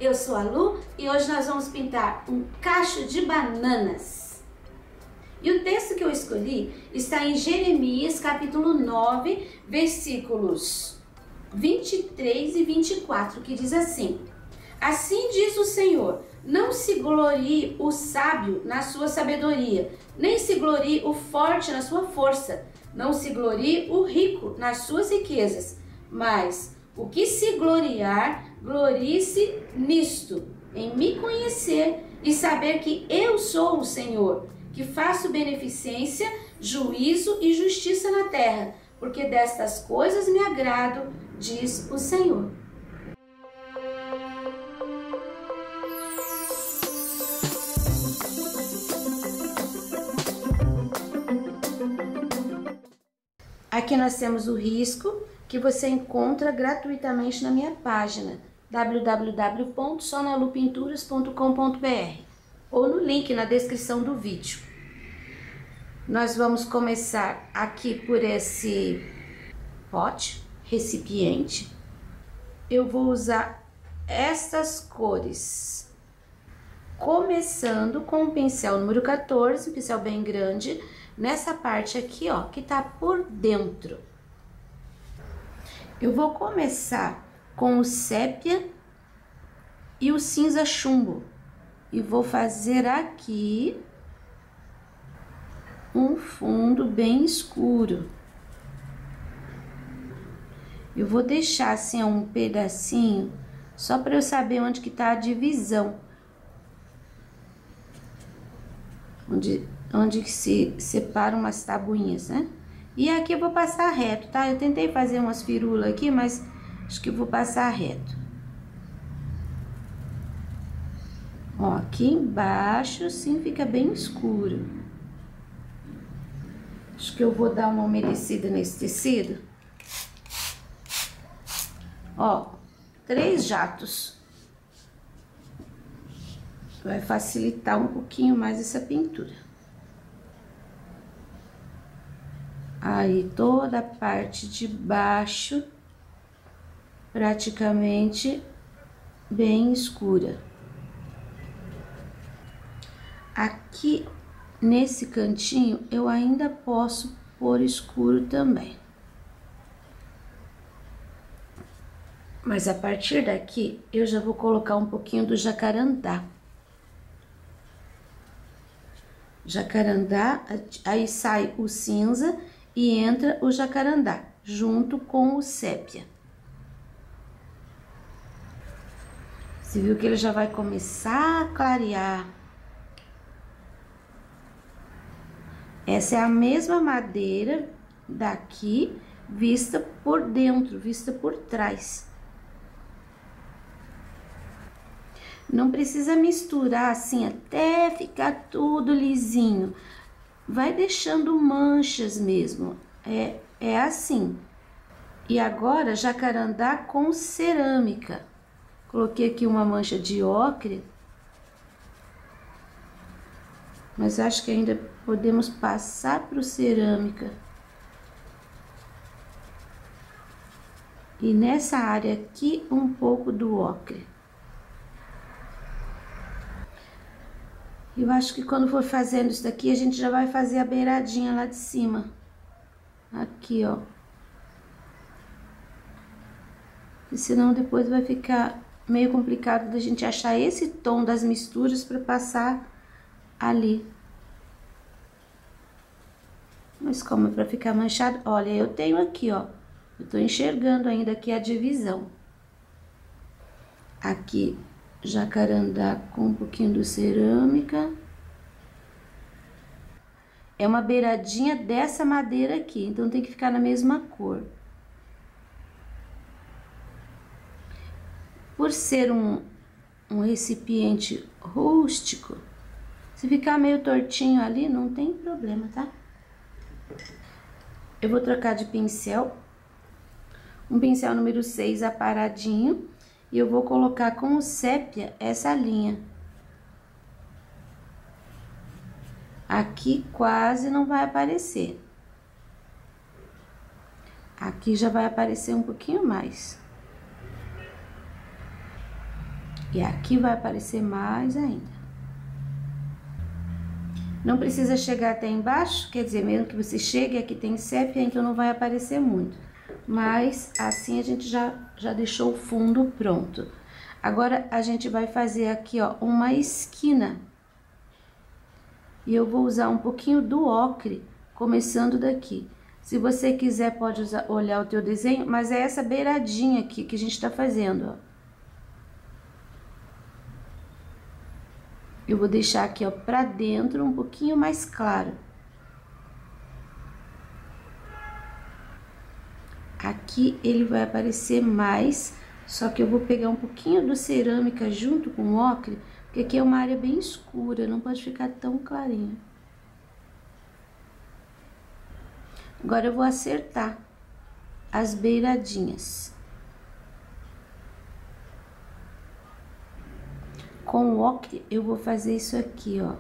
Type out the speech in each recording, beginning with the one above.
eu sou a Lu e hoje nós vamos pintar um cacho de bananas. E o texto que eu escolhi está em Jeremias capítulo 9, versículos 23 e 24, que diz assim: Assim diz o Senhor, não se glorie o sábio na sua sabedoria, nem se glorie o forte na sua força, não se glorie o rico nas suas riquezas, mas o que se gloriar, glorie-se nisto, em me conhecer e saber que eu sou o Senhor, que faço beneficência, juízo e justiça na terra, porque destas coisas me agrado, diz o Senhor. Aqui nós temos o risco que você encontra gratuitamente na minha página www.sonalupinturas.com.br ou no link na descrição do vídeo. Nós vamos começar aqui por esse pote, recipiente. Eu vou usar estas cores, começando com o pincel número 14, um pincel bem grande, nessa parte aqui, ó, que tá por dentro. Eu vou começar com o sépia e o cinza chumbo e vou fazer aqui um fundo bem escuro. Eu vou deixar assim um pedacinho só para eu saber onde que tá a divisão, onde que se separam umas tabuinhas, né? E aqui eu vou passar reto, tá? Eu tentei fazer umas firulas aqui, mas acho que eu vou passar reto. Ó, aqui embaixo, sim, fica bem escuro. Acho que eu vou dar uma umedecida nesse tecido. Ó, 3 jatos. Vai facilitar um pouquinho mais essa pintura. Aí, toda a parte de baixo, praticamente bem escura. Aqui, nesse cantinho, eu ainda posso pôr escuro também. Mas a partir daqui, eu já vou colocar um pouquinho do jacarandá. Jacarandá, aí sai o cinza e entra o jacarandá, junto com o sépia. Você viu que ele já vai começar a clarear. Essa é a mesma madeira daqui, vista por dentro, vista por trás. Não precisa misturar assim até ficar tudo lisinho. Vai deixando manchas mesmo, é assim. E agora, jacarandá com cerâmica. Coloquei aqui uma mancha de ocre, mas acho que ainda podemos passar para o cerâmica. E nessa área aqui, um pouco do ocre. Eu acho que quando for fazendo isso daqui, a gente já vai fazer a beiradinha lá de cima. Aqui, ó. E senão depois vai ficar meio complicado da gente achar esse tom das misturas para passar ali. Mas como é para ficar manchado, olha, eu tenho aqui, ó. Eu tô enxergando ainda aqui a divisão. Aqui, jacarandá com um pouquinho do cerâmica. É uma beiradinha dessa madeira aqui, então tem que ficar na mesma cor. Por ser um recipiente rústico, se ficar meio tortinho ali, não tem problema, tá? Eu vou trocar de pincel. Um pincel número 6 aparadinho. E eu vou colocar com o sépia essa linha. Aqui quase não vai aparecer. Aqui já vai aparecer um pouquinho mais. E aqui vai aparecer mais ainda. Não precisa chegar até embaixo, quer dizer, mesmo que você chegue, aqui tem sépia, então não vai aparecer muito. Mas assim a gente já deixou o fundo pronto. Agora a gente vai fazer aqui, ó, uma esquina. E eu vou usar um pouquinho do ocre, começando daqui. Se você quiser, pode olhar o teu desenho, mas é essa beiradinha aqui que a gente tá fazendo, ó. Eu vou deixar aqui, ó, pra dentro um pouquinho mais claro. Aqui ele vai aparecer mais, só que eu vou pegar um pouquinho do cerâmica junto com o ocre, porque aqui é uma área bem escura, não pode ficar tão clarinho. Agora eu vou acertar as beiradinhas. Com o ocre eu vou fazer isso aqui, ó.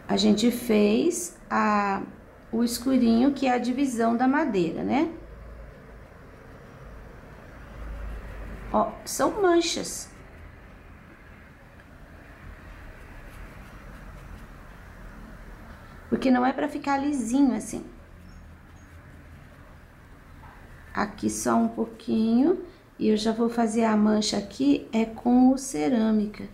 A gente fez o escurinho, que é a divisão da madeira, né? Ó, são manchas. Porque não é pra ficar lisinho assim. Aqui só um pouquinho. E eu já vou fazer a mancha aqui, é com o cerâmica.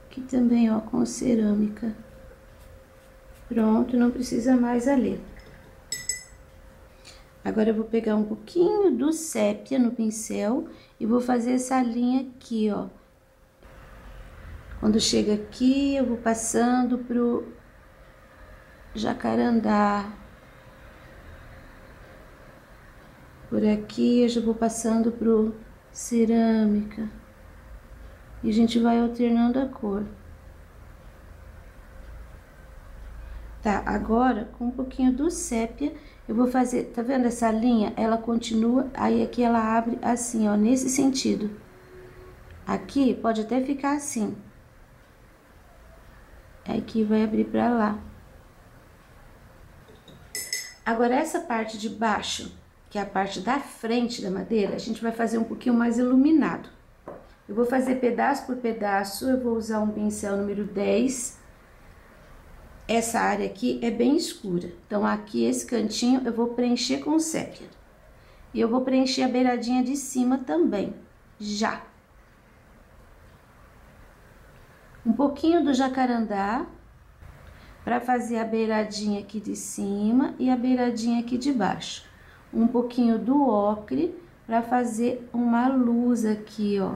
Aqui também, ó, com cerâmica. Pronto, não precisa mais ali. Agora eu vou pegar um pouquinho do sépia no pincel e vou fazer essa linha aqui, ó. Quando chega aqui, eu vou passando pro jacarandá. Por aqui eu já vou passando pro cerâmica. E a gente vai alternando a cor. Tá, agora com um pouquinho do sépia, eu vou fazer, tá vendo essa linha? Ela continua, aí aqui ela abre assim, ó, nesse sentido. Aqui pode até ficar assim. Aqui vai abrir pra lá. Agora essa parte de baixo, que é a parte da frente da madeira, a gente vai fazer um pouquinho mais iluminado. Eu vou fazer pedaço por pedaço, eu vou usar um pincel número 10. Essa área aqui é bem escura, então aqui esse cantinho eu vou preencher com sépia. E eu vou preencher a beiradinha de cima também, já. Um pouquinho do jacarandá, para fazer a beiradinha aqui de cima e a beiradinha aqui de baixo. Um pouquinho do ocre para fazer uma luz aqui, ó.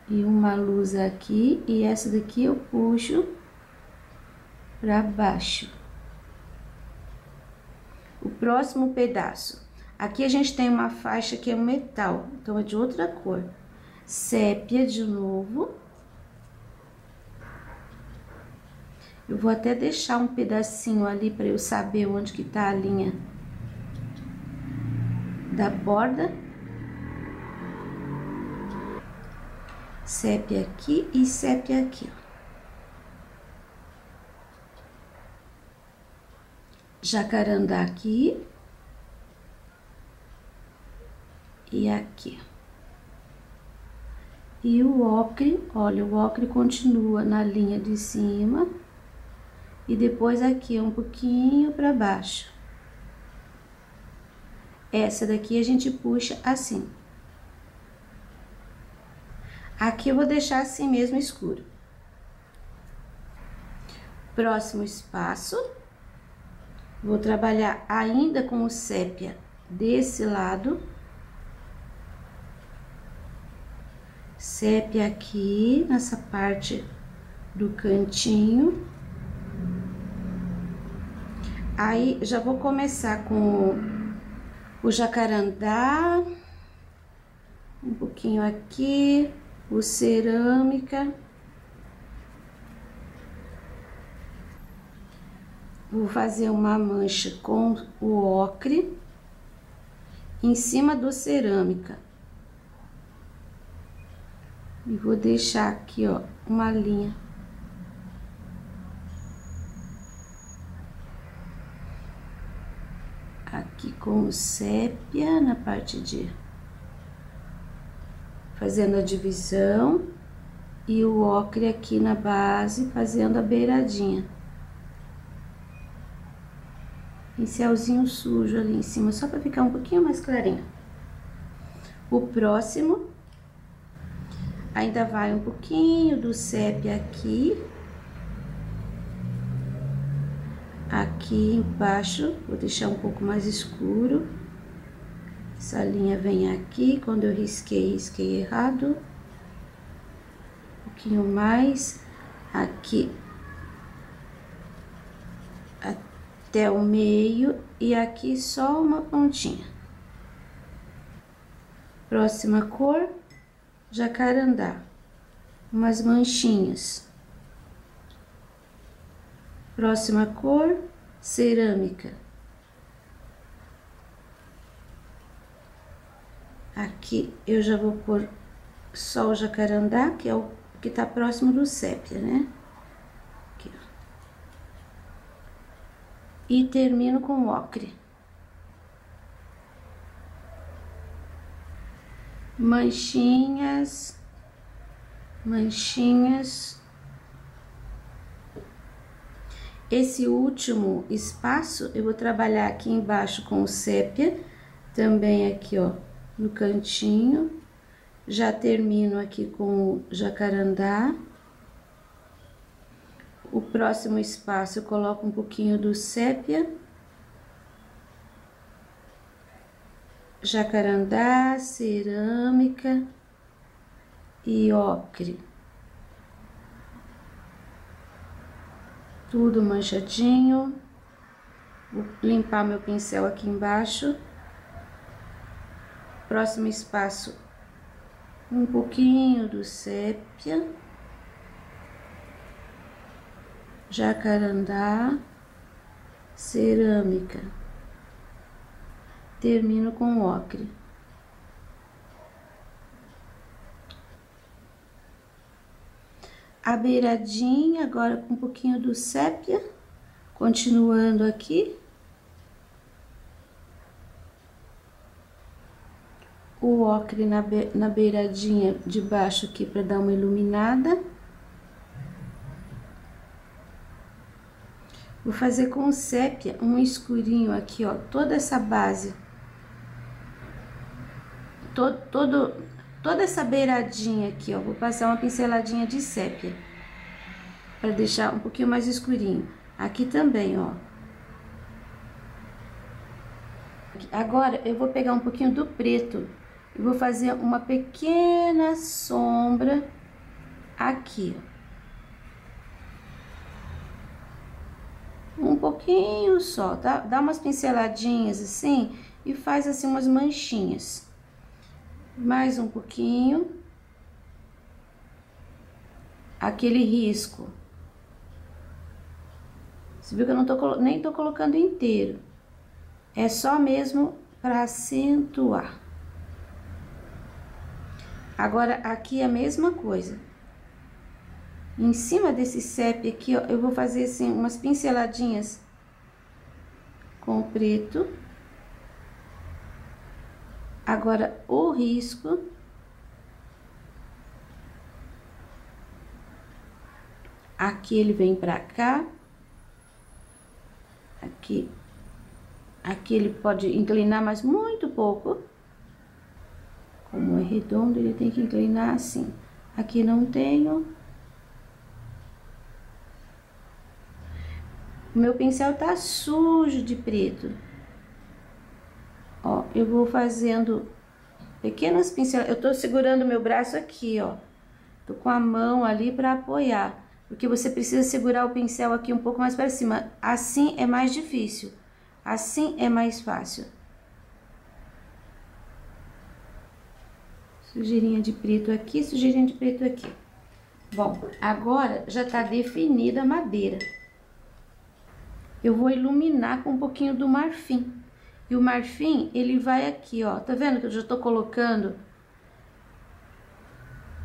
E uma luz aqui, e essa daqui eu puxo para baixo. O próximo pedaço. Aqui a gente tem uma faixa que é metal, então é de outra cor. Sépia de novo. Eu vou até deixar um pedacinho ali para eu saber onde que tá a linha da borda. Sépia aqui e sépia aqui, ó. Jacarandá aqui. E aqui. E o ocre, olha, o ocre continua na linha de cima. E depois aqui um pouquinho para baixo. Essa daqui a gente puxa assim. Aqui eu vou deixar assim mesmo escuro. Próximo espaço. Vou trabalhar ainda com o sépia desse lado. Sépia aqui, nessa parte do cantinho. Aí, já vou começar com o jacarandá. Um pouquinho aqui. O cerâmica. Vou fazer uma mancha com o ocre em cima do cerâmica. E vou deixar aqui, ó, uma linha. Aqui com o sépia na parte de... fazendo a divisão, e o ocre aqui na base, fazendo a beiradinha. Pincelzinho sujo ali em cima, só para ficar um pouquinho mais clarinho. O próximo, ainda vai um pouquinho do sépia aqui. Aqui embaixo, vou deixar um pouco mais escuro. Essa linha vem aqui, quando eu risquei errado. Um pouquinho mais aqui. Até o meio e aqui só uma pontinha. Próxima cor, jacarandá. Umas manchinhas. Próxima cor, cerâmica. Aqui eu já vou pôr só o jacarandá, que é o que tá próximo do sépia, né? Aqui, ó. E termino com ocre. Manchinhas, manchinhas. Esse último espaço eu vou trabalhar aqui embaixo com o sépia, também aqui, ó, no cantinho. Já termino aqui com o jacarandá. O próximo espaço eu coloco um pouquinho do sépia. Jacarandá, cerâmica e ocre. Tudo manchadinho. Vou limpar meu pincel aqui embaixo. Próximo espaço, um pouquinho do sépia. Jacarandá, cerâmica. Termino com ocre. A beiradinha, agora com um pouquinho do sépia, continuando aqui. O ocre na beiradinha de baixo aqui para dar uma iluminada. Vou fazer com o sépia um escurinho aqui, ó, toda essa base. Toda essa beiradinha aqui, ó, vou passar uma pinceladinha de sépia para deixar um pouquinho mais escurinho. Aqui também, ó. Agora eu vou pegar um pouquinho do preto e vou fazer uma pequena sombra aqui, ó. Um pouquinho só, tá? Dá umas pinceladinhas assim e faz assim umas manchinhas. Mais um pouquinho. Aquele risco. Você viu que eu não nem tô colocando inteiro. É só mesmo para acentuar. Agora, aqui é a mesma coisa. Em cima desse sépia aqui, ó, eu vou fazer assim umas pinceladinhas com o preto. Agora, o risco. Aqui ele vem pra cá. Aqui. Aqui ele pode inclinar, mas muito pouco. Como é redondo, ele tem que inclinar assim. Aqui não tenho. O meu pincel tá sujo de preto. Ó, eu vou fazendo pequenas pinceladas. Eu tô segurando meu braço aqui, ó. Tô com a mão ali pra apoiar. Porque você precisa segurar o pincel aqui um pouco mais pra cima. Assim é mais difícil. Assim é mais fácil. Sujeirinha de preto aqui, sujeirinha de preto aqui. Bom, agora já tá definida a madeira. Eu vou iluminar com um pouquinho do marfim. E o marfim, ele vai aqui, ó. Tá vendo que eu já tô colocando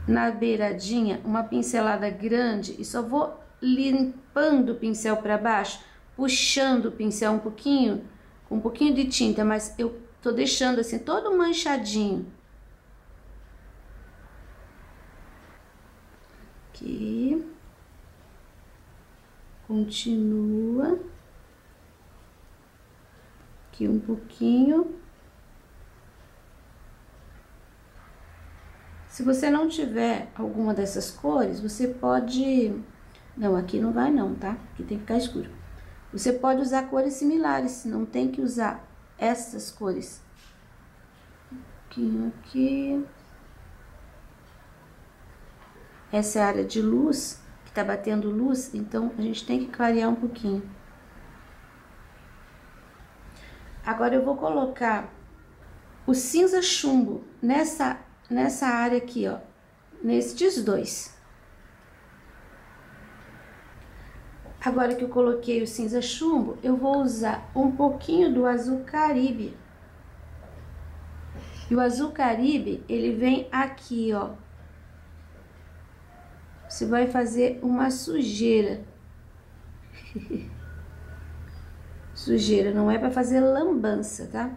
na beiradinha uma pincelada grande e só vou limpando o pincel pra baixo, puxando o pincel um pouquinho com um pouquinho de tinta, mas eu tô deixando assim todo manchadinho. Aqui. Continua. Aqui um pouquinho. Se você não tiver alguma dessas cores, você pode... Não, aqui não vai não, tá? Aqui tem que ficar escuro. Você pode usar cores similares, não tem que usar essas cores. Um pouquinho aqui. Essa é a área de luz, que tá batendo luz, então a gente tem que clarear um pouquinho. Agora eu vou colocar o cinza chumbo nessa área aqui, ó, nestes dois. Agora que eu coloquei o cinza chumbo, eu vou usar um pouquinho do azul Caribe. E o azul Caribe, ele vem aqui, ó. Você vai fazer uma sujeira. Sujeira, não é para fazer lambança, tá?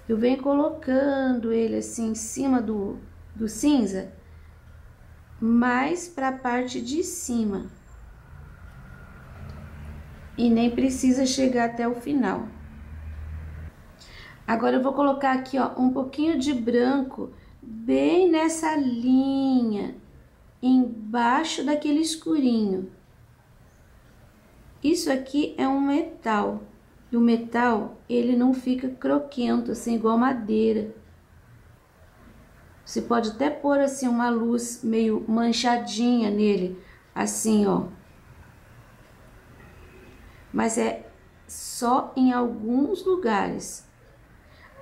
Eu venho colocando ele assim em cima do cinza, mais para a parte de cima. E nem precisa chegar até o final. Agora eu vou colocar aqui, ó, um pouquinho de branco bem nessa linha, embaixo daquele escurinho. Isso aqui é um metal. E o metal, ele não fica croquento, assim, igual madeira. Você pode até pôr, assim, uma luz meio manchadinha nele, assim, ó. Mas é só em alguns lugares.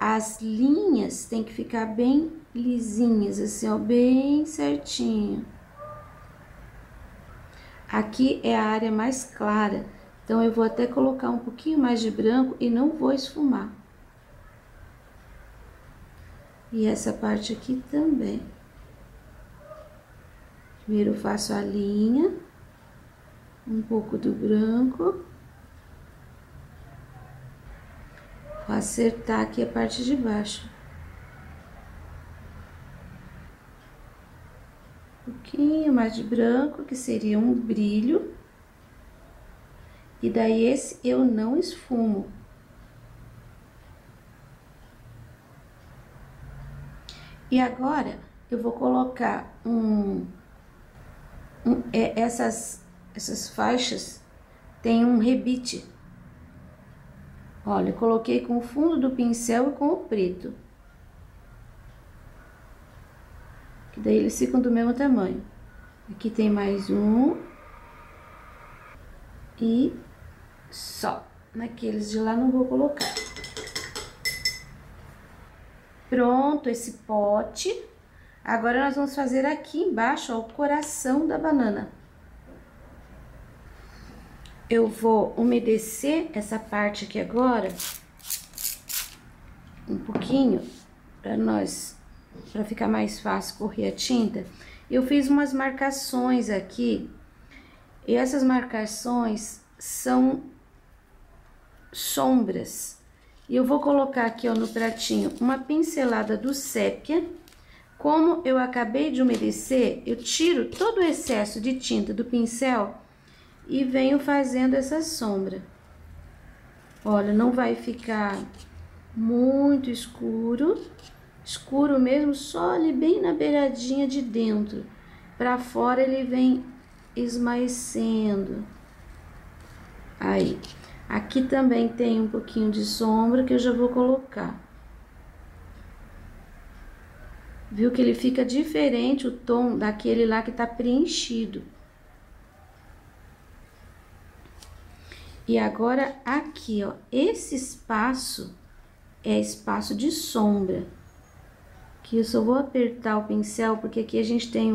As linhas tem que ficar bem lisinhas, assim, ó, bem certinho. Aqui é a área mais clara, então eu vou até colocar um pouquinho mais de branco e não vou esfumar. E essa parte aqui também. Primeiro eu faço a linha, um pouco do branco. Vou acertar aqui a parte de baixo. Um pouquinho mais de branco, que seria um brilho. E daí esse eu não esfumo. E agora eu vou colocar essas faixas tem um rebite. Olha, eu coloquei com o fundo do pincel e com o preto. Que daí eles ficam do mesmo tamanho. Aqui tem mais um. E só. Naqueles de lá não vou colocar. Pronto esse pote. Agora nós vamos fazer aqui embaixo, ó, o coração da banana. Eu vou umedecer essa parte aqui agora um pouquinho para ficar mais fácil correr a tinta. Eu fiz umas marcações aqui e essas marcações são sombras. E eu vou colocar aqui, ó, no pratinho uma pincelada do sépia. Como eu acabei de umedecer, eu tiro todo o excesso de tinta do pincel e venho fazendo essa sombra. Olha, não vai ficar muito escuro, escuro mesmo, só ali bem na beiradinha de dentro. Pra fora ele vem esmaecendo. Aí, aqui também tem um pouquinho de sombra que eu já vou colocar. Viu que ele fica diferente o tom daquele lá que tá preenchido. E agora aqui, ó, esse espaço é espaço de sombra. Que eu só vou apertar o pincel, porque aqui a gente tem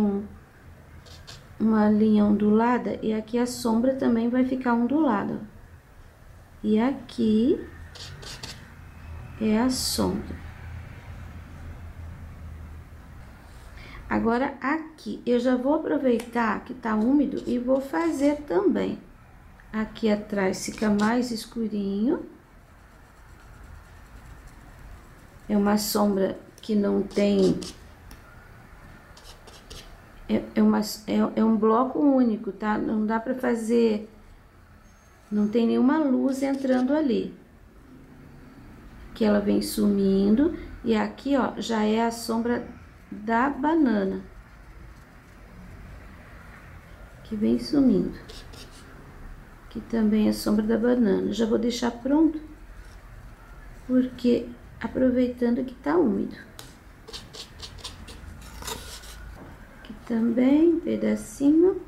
uma linha ondulada e aqui a sombra também vai ficar ondulada. E aqui é a sombra. Agora aqui, eu já vou aproveitar que tá úmido e vou fazer também. Aqui atrás fica mais escurinho. É uma sombra que não tem... É um bloco único, tá? Não dá pra fazer... Não tem nenhuma luz entrando ali. Que ela vem sumindo. E aqui, ó, já é a sombra da banana. Que vem sumindo. Aqui também é a sombra da banana. Já vou deixar pronto. Porque aproveitando que tá úmido. Aqui também, pedacinho.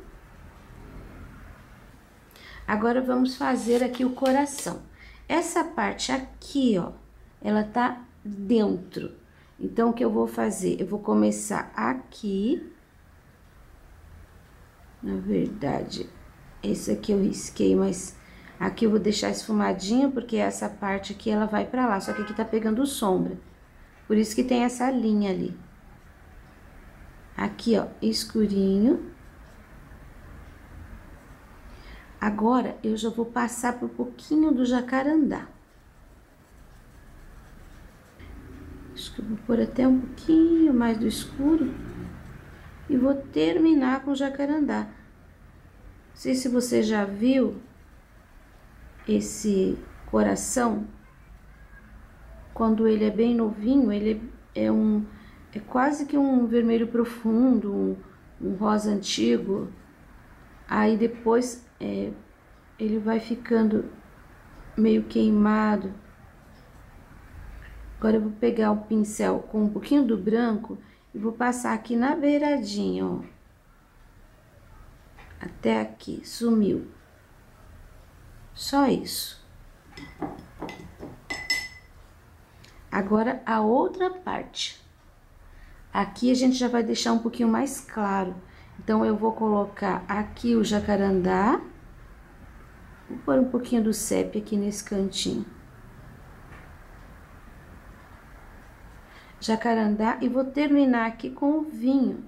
Agora, vamos fazer aqui o coração. Essa parte aqui, ó, ela tá dentro. Então, o que eu vou fazer? Eu vou começar aqui. Na verdade, esse aqui eu risquei, mas aqui eu vou deixar esfumadinho, porque essa parte aqui, ela vai pra lá. Só que aqui tá pegando sombra. Por isso que tem essa linha ali. Aqui, ó, escurinho. Agora, eu já vou passar por um pouquinho do jacarandá. Acho que eu vou pôr até um pouquinho mais do escuro. E vou terminar com o jacarandá. Não sei se você já viu esse coração. Quando ele é bem novinho, ele é quase que um vermelho profundo, um rosa antigo. Aí depois ele vai ficando meio queimado. Agora eu vou pegar o pincel com um pouquinho do branco e vou passar aqui na beiradinha, ó. Até aqui, sumiu. Só isso. Agora a outra parte. Aqui a gente já vai deixar um pouquinho mais claro. Então, eu vou colocar aqui o jacarandá. Vou pôr um pouquinho do sépia aqui nesse cantinho. Jacarandá, e vou terminar aqui com o vinho.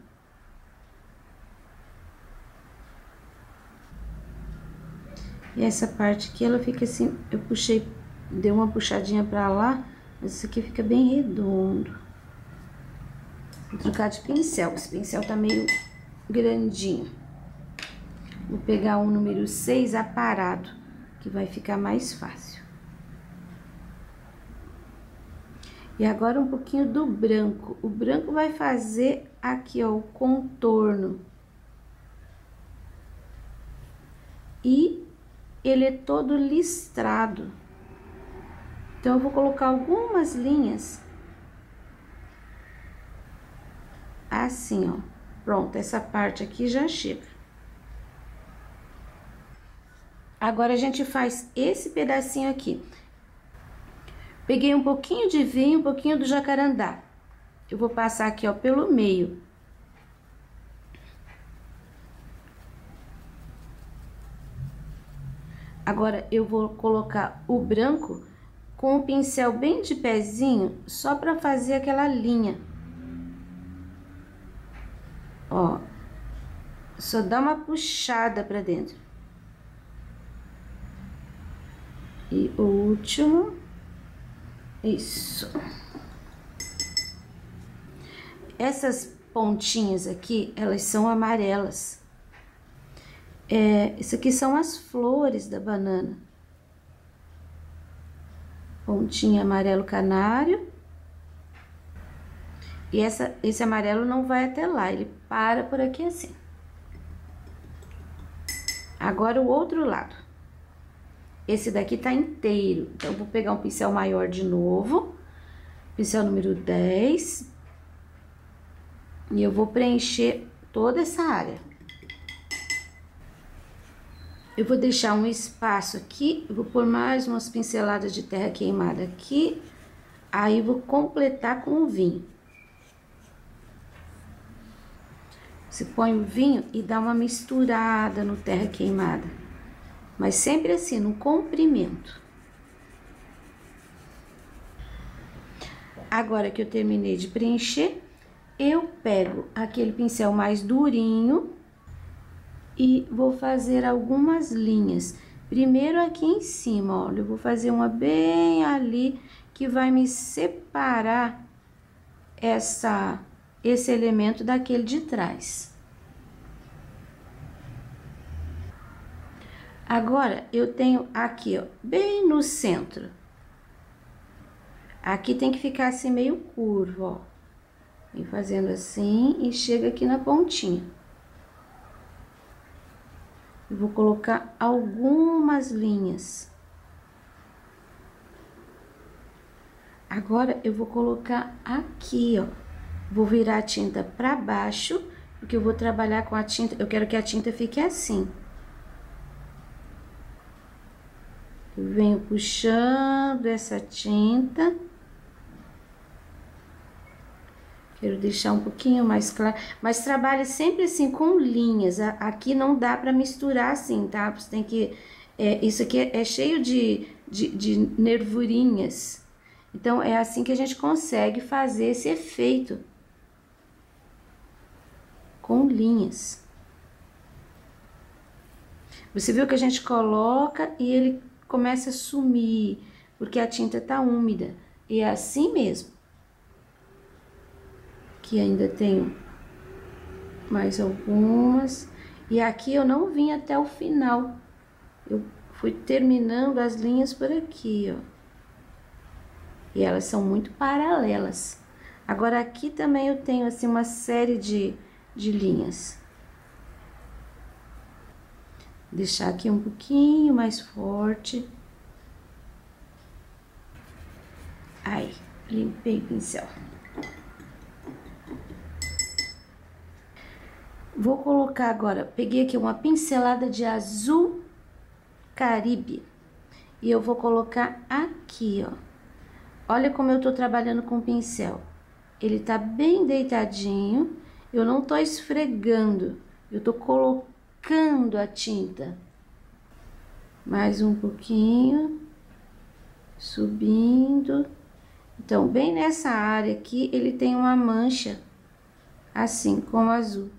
E essa parte aqui, ela fica assim, eu puxei, dei uma puxadinha pra lá, mas isso aqui fica bem redondo. Vou trocar de pincel, esse pincel tá meio grandinho. Vou pegar um número 6 aparado, que vai ficar mais fácil. E agora um pouquinho do branco. O branco vai fazer aqui, ó, o contorno. E ele é todo listrado. Então, eu vou colocar algumas linhas. Assim, ó. Pronto, essa parte aqui já chega. Agora, a gente faz esse pedacinho aqui. Peguei um pouquinho de vinho, um pouquinho do jacarandá. Eu vou passar aqui, ó, pelo meio. Agora, eu vou colocar o branco com o pincel bem de pezinho, só pra fazer aquela linha. Ó, só dá uma puxada pra dentro. E o último, isso. Essas pontinhas aqui, elas são amarelas. Isso aqui são as flores da banana. Pontinha amarelo canário. E esse amarelo não vai até lá, ele para por aqui assim. Agora o outro lado. Esse daqui tá inteiro, então eu vou pegar um pincel maior de novo. Pincel número 10. E eu vou preencher toda essa área. Eu vou deixar um espaço aqui, eu vou pôr mais umas pinceladas de terra queimada aqui. Aí, vou completar com o vinho. Você põe o vinho e dá uma misturada no terra queimada. Mas sempre assim, no comprimento. Agora que eu terminei de preencher, eu pego aquele pincel mais durinho e vou fazer algumas linhas. Primeiro aqui em cima, olha, eu vou fazer uma bem ali, que vai me separar esse elemento daquele de trás. Agora, eu tenho aqui, ó, bem no centro. Aqui tem que ficar assim meio curvo, ó. Vem fazendo assim e chega aqui na pontinha. Eu vou colocar algumas linhas. Agora, eu vou colocar aqui, ó. Vou virar a tinta pra baixo, porque eu vou trabalhar com a tinta, eu quero que a tinta fique assim. Eu venho puxando essa tinta. Quero deixar um pouquinho mais claro, mas trabalhe sempre assim com linhas. Aqui não dá pra misturar assim, tá? Você tem que... isso aqui é cheio de nervurinhas. Então, é assim que a gente consegue fazer esse efeito. Com linhas. Você viu que a gente coloca e ele começa a sumir, porque a tinta tá úmida. E é assim mesmo. Aqui ainda tenho mais algumas. E aqui eu não vim até o final. Eu fui terminando as linhas por aqui, ó. E elas são muito paralelas. Agora, aqui também eu tenho, assim, uma série de linhas. Deixar aqui um pouquinho mais forte. Aí, limpei o pincel. Vou colocar agora, peguei aqui uma pincelada de azul Caribe. E eu vou colocar aqui, ó. Olha como eu tô trabalhando com o pincel. Ele tá bem deitadinho, eu não tô esfregando, eu tô colocando a tinta. Mais um pouquinho, subindo. Então, bem nessa área aqui, ele tem uma mancha, assim, com azul.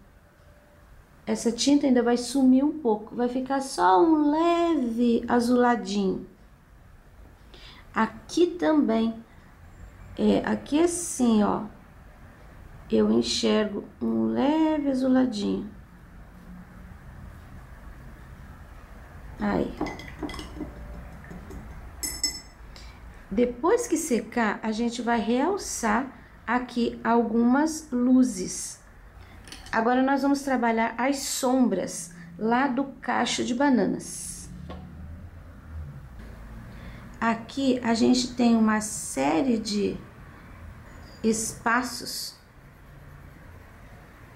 Essa tinta ainda vai sumir um pouco, vai ficar só um leve azuladinho. Aqui também, aqui assim, ó, eu enxergo um leve azuladinho. Aí. Depois que secar, a gente vai realçar aqui algumas luzes. Agora, nós vamos trabalhar as sombras lá do cacho de bananas. Aqui, a gente tem uma série de espaços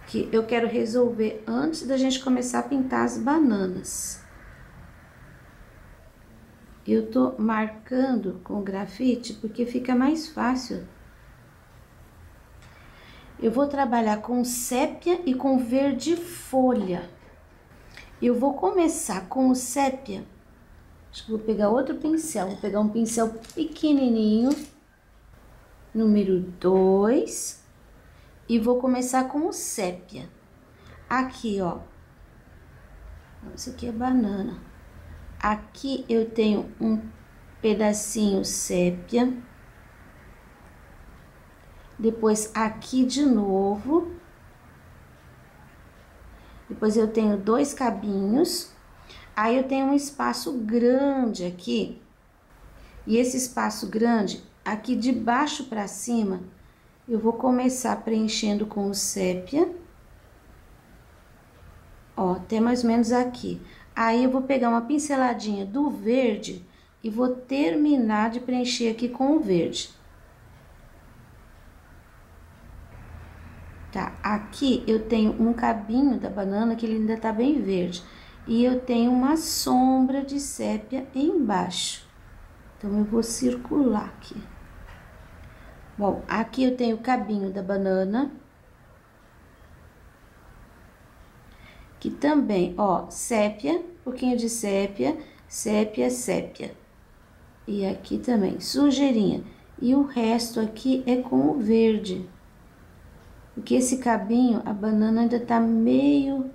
que eu quero resolver antes da gente começar a pintar as bananas. Eu tô marcando com grafite porque fica mais fácil. Eu vou trabalhar com sépia e com verde folha. Eu vou começar com o sépia. Acho que vou pegar outro pincel. Vou pegar um pincel pequenininho, número 2. E vou começar com o sépia. Aqui, ó. Isso aqui é banana. Aqui eu tenho um pedacinho sépia. Depois aqui de novo. Depois eu tenho 2 cabinhos. Aí eu tenho um espaço grande aqui. E esse espaço grande, aqui de baixo para cima, eu vou começar preenchendo com o sépia. Ó, até mais ou menos aqui. Aí eu vou pegar uma pinceladinha do verde e vou terminar de preencher aqui com o verde. Tá, aqui eu tenho um cabinho da banana que ele ainda tá bem verde. E eu tenho uma sombra de sépia embaixo. Então, eu vou circular aqui. Bom, aqui eu tenho o cabinho da banana. Que também, ó, sépia, um pouquinho de sépia, sépia, sépia. E aqui também, sujeirinha. E o resto aqui é com o verde. Porque esse cabinho, a banana ainda tá meio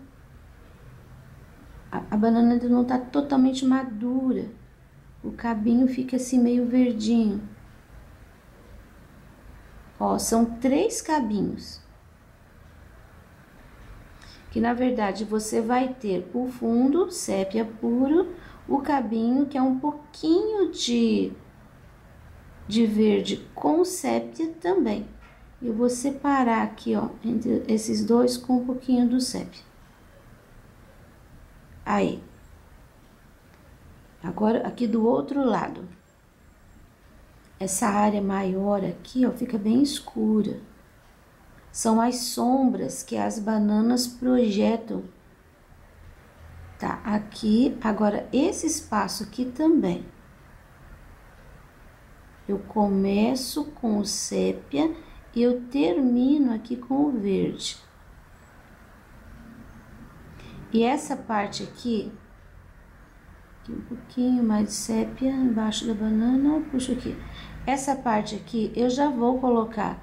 a banana ainda não tá totalmente madura. O cabinho fica assim meio verdinho. Ó, são 3 cabinhos. Que na verdade você vai ter o fundo, sépia puro, o cabinho que é um pouquinho de verde com sépia também. Eu vou separar aqui, ó, entre esses dois com um pouquinho do sépia. Aí. Agora, aqui do outro lado. Essa área maior aqui, ó, fica bem escura. São as sombras que as bananas projetam. Tá, aqui. Agora, esse espaço aqui também. Eu começo com o sépia e eu termino aqui com o verde. E essa parte aqui um pouquinho mais de sépia embaixo da banana, puxo aqui. Essa parte aqui eu já vou colocar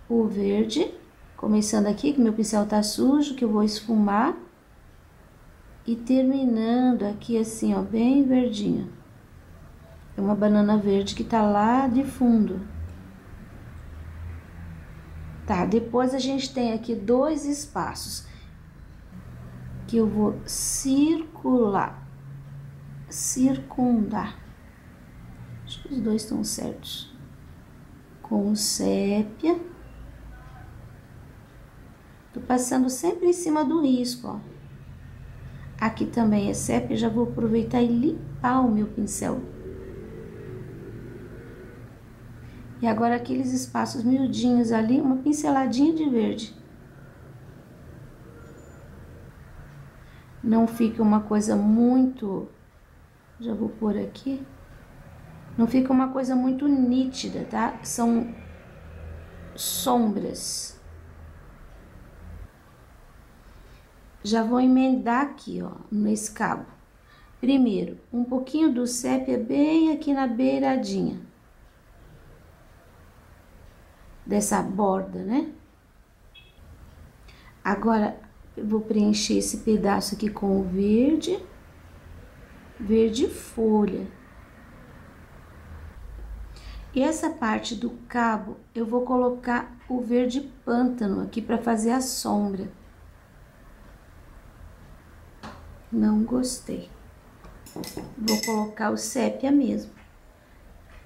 o verde, começando aqui, que meu pincel tá sujo, que eu vou esfumar. E terminando aqui assim, ó, bem verdinho. É uma banana verde que tá lá de fundo. Tá, depois a gente tem aqui 2 espaços que eu vou circundar. Acho que os 2 estão certos. Com sépia. Tô passando sempre em cima do risco, ó. Aqui também é sépia, já vou aproveitar e limpar o meu pincel. E agora aqueles espaços miudinhos ali, uma pinceladinha de verde. Não fica uma coisa muito... Já vou pôr aqui. Não fica uma coisa muito nítida, tá? São sombras. Já vou emendar aqui, ó, nesse cabo. Primeiro, um pouquinho do sépia bem aqui na beiradinha. Dessa borda, né? Agora, eu vou preencher esse pedaço aqui com o verde. Verde folha. E essa parte do cabo, eu vou colocar o verde pântano aqui para fazer a sombra. Não gostei. Vou colocar o sépia mesmo.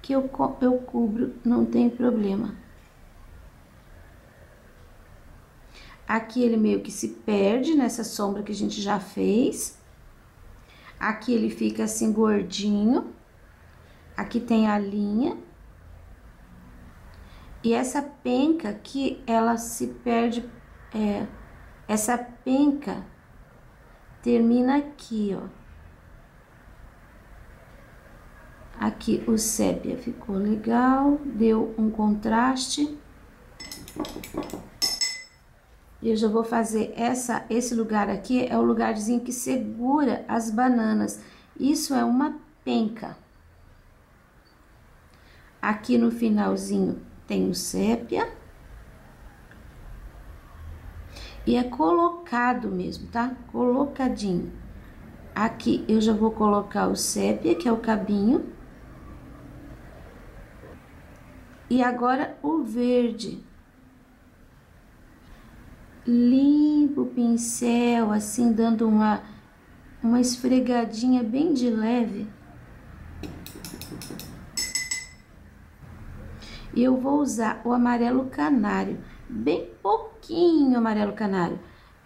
Que eu cubro, não tem problema. Aqui ele meio que se perde nessa sombra que a gente já fez. Aqui ele fica assim gordinho. Aqui tem a linha. E essa penca aqui, ela se perde. Essa penca termina aqui, ó. Aqui o sépia ficou legal, deu um contraste. E eu já vou fazer esse lugar aqui, é o lugarzinho que segura as bananas. Isso é uma penca. Aqui no finalzinho tem o sépia. E é colocado mesmo, tá? Colocadinho. Aqui eu já vou colocar o sépia, que é o cabinho. E agora o verde. Limpo o pincel, assim, dando uma esfregadinha bem de leve. E eu vou usar o amarelo canário, bem pouquinho amarelo canário.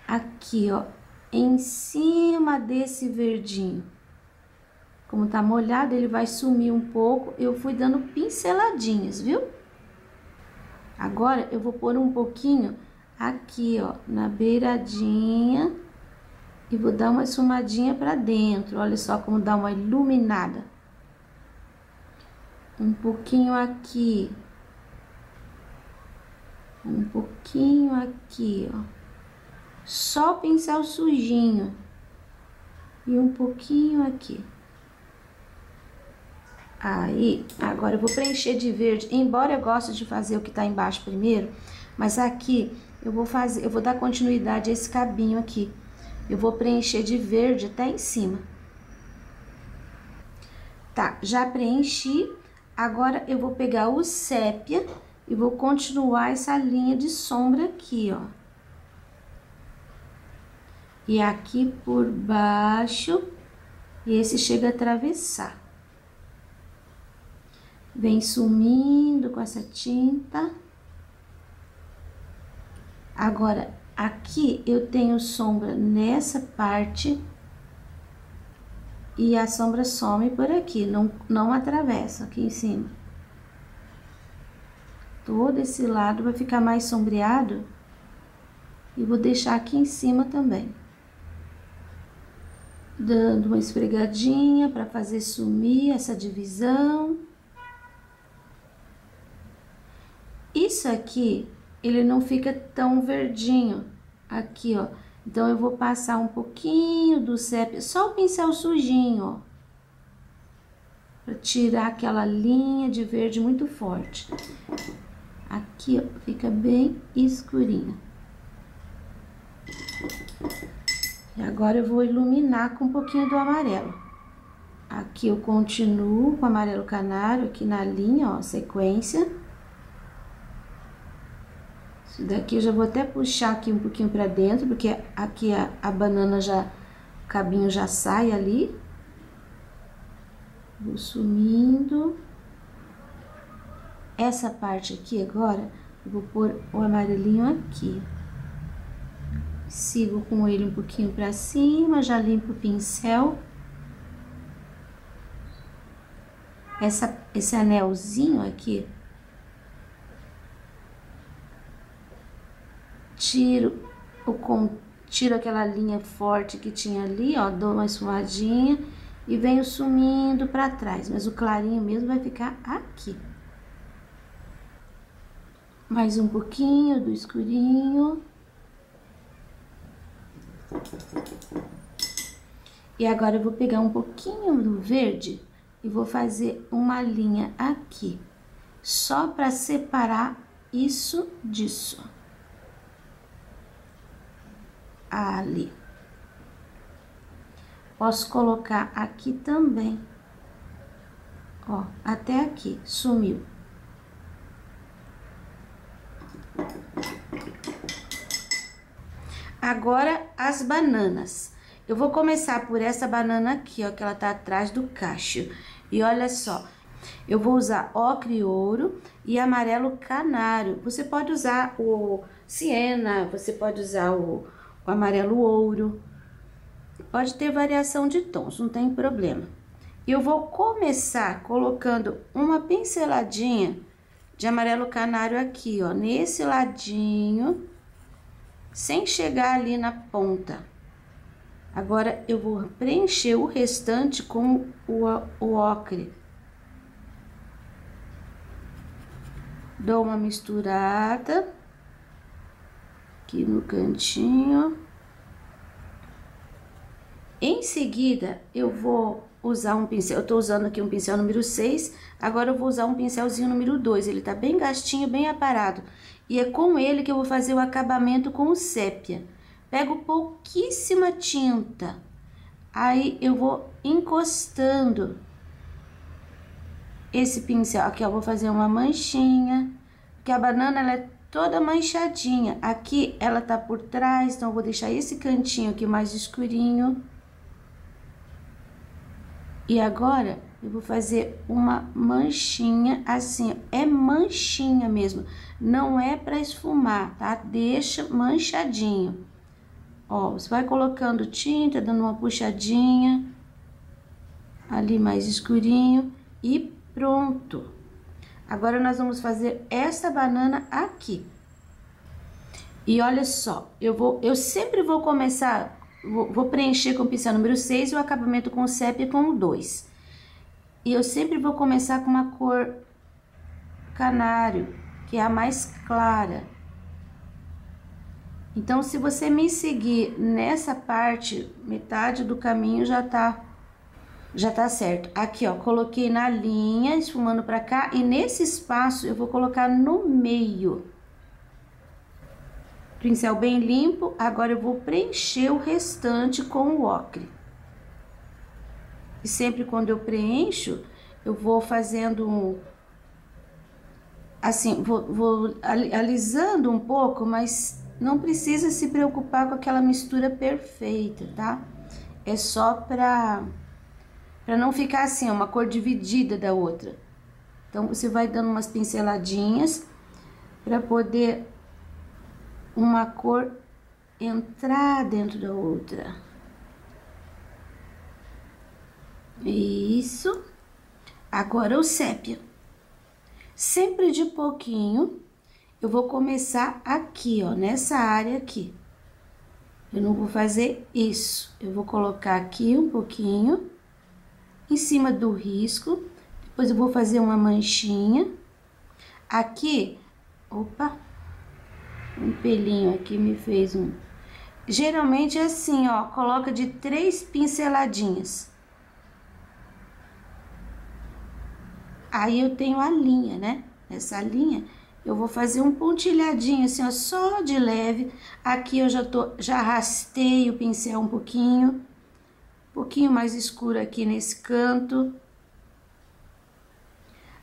Aqui, ó, em cima desse verdinho. Como tá molhado, ele vai sumir um pouco. Eu fui dando pinceladinhas, viu? Agora, eu vou pôr um pouquinho aqui, ó, na beiradinha. E vou dar uma esfumadinha pra dentro. Olha só como dá uma iluminada. Um pouquinho aqui. Um pouquinho aqui, ó. Só o pincel sujinho. E um pouquinho aqui. Aí, agora eu vou preencher de verde. Embora eu goste de fazer o que tá embaixo primeiro, mas aqui eu vou dar continuidade a esse cabinho aqui. eu vou preencher de verde até em cima. Tá, já preenchi. Agora, eu vou pegar o sépia e vou continuar essa linha de sombra aqui, ó. E aqui por baixo, esse chega a atravessar. Vem sumindo com essa tinta. Agora, aqui eu tenho sombra nessa parte. E a sombra some por aqui, não atravessa aqui em cima. Todo esse lado vai ficar mais sombreado. E vou deixar aqui em cima também. Dando uma esfregadinha para fazer sumir essa divisão. Isso aqui, ele não fica tão verdinho. Aqui, ó. Então, eu vou passar um pouquinho do sépia, só o pincel sujinho, ó. Pra tirar aquela linha de verde muito forte. Aqui, ó, fica bem escurinho. E agora, eu vou iluminar com um pouquinho do amarelo. Aqui, eu continuo com o amarelo canário, aqui na linha, ó, sequência. Isso daqui eu já vou até puxar aqui um pouquinho pra dentro, porque aqui a banana já, o cabinho já sai ali. Vou sumindo. Essa parte aqui agora, eu vou pôr o amarelinho aqui. Sigo com ele um pouquinho pra cima, já limpo o pincel. Esse anelzinho aqui, tiro aquela linha forte que tinha ali, ó, dou uma esfumadinha e venho sumindo pra trás, mas o clarinho mesmo vai ficar aqui. Mais um pouquinho do escurinho. E agora eu vou pegar um pouquinho do verde e vou fazer uma linha aqui, só pra separar isso disso. Ali. Posso colocar aqui também. Ó, até aqui, sumiu. Agora, as bananas. Eu vou começar por essa banana aqui, ó, que ela tá atrás do cacho. E olha só, eu vou usar ocre e ouro e amarelo canário. Você pode usar o siena, você pode usar o amarelo ouro, pode ter variação de tons, não tem problema. Eu vou começar colocando uma pinceladinha de amarelo canário aqui, ó, nesse ladinho, sem chegar ali na ponta. Agora, eu vou preencher o restante com o ocre. Dou uma misturada aqui no cantinho. Em seguida, eu vou usar um pincel, eu tô usando aqui um pincel número 6, agora eu vou usar um pincelzinho número 2, ele tá bem gastinho, bem aparado. E é com ele que eu vou fazer o acabamento com o sépia. Pego pouquíssima tinta, aí eu vou encostando esse pincel. Aqui, ó, vou fazer uma manchinha, porque a banana, ela é toda manchadinha. Aqui, ela tá por trás, então eu vou deixar esse cantinho aqui mais escurinho. E agora, eu vou fazer uma manchinha assim, é manchinha mesmo, não é pra esfumar, tá? Deixa manchadinho. Ó, você vai colocando tinta, dando uma puxadinha, ali mais escurinho e pronto. Agora, nós vamos fazer essa banana aqui. E olha só, eu sempre vou começar, vou preencher com o pincel número 6 e o acabamento com o sépia com o 2. E eu sempre vou começar com uma cor canário, que é a mais clara. Então, se você me seguir nessa parte, metade do caminho já tá certo. Aqui, ó, coloquei na linha, esfumando pra cá, e nesse espaço eu vou colocar no meio. Pincel bem limpo, agora eu vou preencher o restante com o ocre. E sempre quando eu preencho, eu vou fazendo assim, vou alisando um pouco, mas não precisa se preocupar com aquela mistura perfeita, tá? É só pra não ficar assim, uma cor dividida da outra. Então, você vai dando umas pinceladinhas pra poder uma cor entrar dentro da outra. Isso. Agora o sépia. Sempre de pouquinho, eu vou começar aqui, ó, nessa área aqui. Eu não vou fazer isso. Eu vou colocar aqui um pouquinho, em cima do risco. Depois eu vou fazer uma manchinha. Aqui, opa, um pelinho aqui me fez um... Geralmente é assim, ó, coloca de 3 pinceladinhas. Aí eu tenho a linha, né? Essa linha, eu vou fazer um pontilhadinho assim, ó, só de leve. Aqui eu já arrastei o pincel um pouquinho mais escuro aqui nesse canto.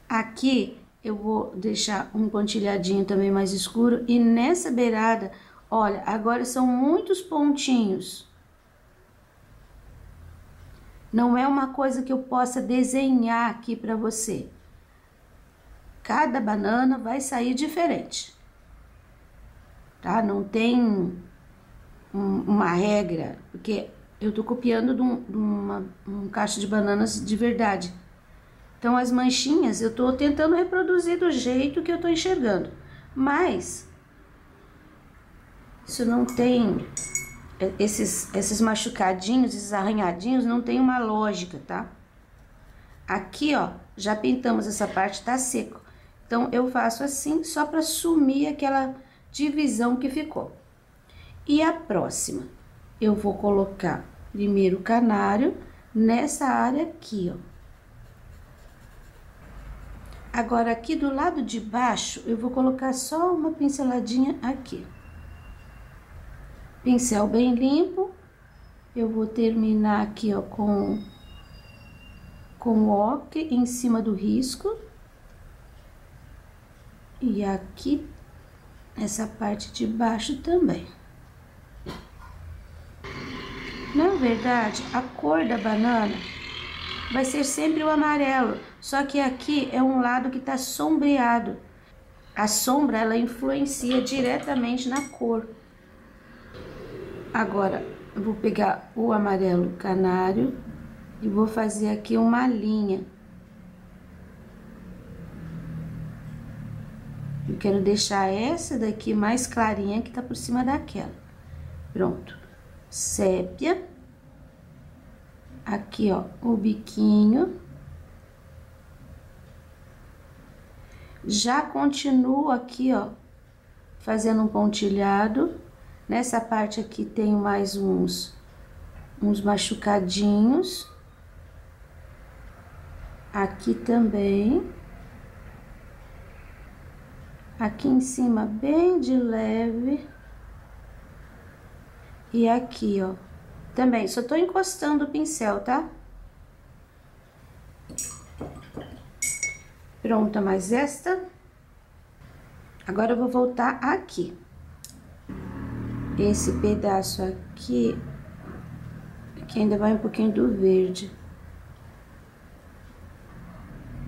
Aqui eu vou deixar um pontilhadinho também mais escuro. E nessa beirada, olha, agora são muitos pontinhos. Não é uma coisa que eu possa desenhar aqui pra você. Cada banana vai sair diferente, tá? Não tem uma regra, porque eu tô copiando de um cacho de bananas de verdade. Então, as manchinhas eu tô tentando reproduzir do jeito que eu tô enxergando. Mas, isso não tem... Esses machucadinhos, esses arranhadinhos, não tem uma lógica, tá? Aqui, ó, já pintamos essa parte, tá seco. Então, eu faço assim, só pra sumir aquela divisão que ficou. E a próxima, eu vou colocar primeiro o canário nessa área aqui, ó. Agora, aqui do lado de baixo, eu vou colocar só uma pinceladinha aqui. Pincel bem limpo, eu vou terminar aqui, ó, com o ocre em cima do risco. E aqui, essa parte de baixo também. Na verdade, a cor da banana vai ser sempre o amarelo, só que aqui é um lado que tá sombreado. A sombra, ela influencia diretamente na cor. Agora, eu vou pegar o amarelo canário e vou fazer aqui uma linha. Eu quero deixar essa daqui mais clarinha que tá por cima daquela. Pronto. Sépia. Aqui, ó, o biquinho. Já continuo aqui, ó, fazendo um pontilhado. Nessa parte aqui tenho mais uns machucadinhos. Aqui também. Aqui em cima, bem de leve. E aqui, ó, também, só tô encostando o pincel, tá? Pronta mais esta. Agora eu vou voltar aqui. Esse pedaço aqui ainda vai um pouquinho do verde.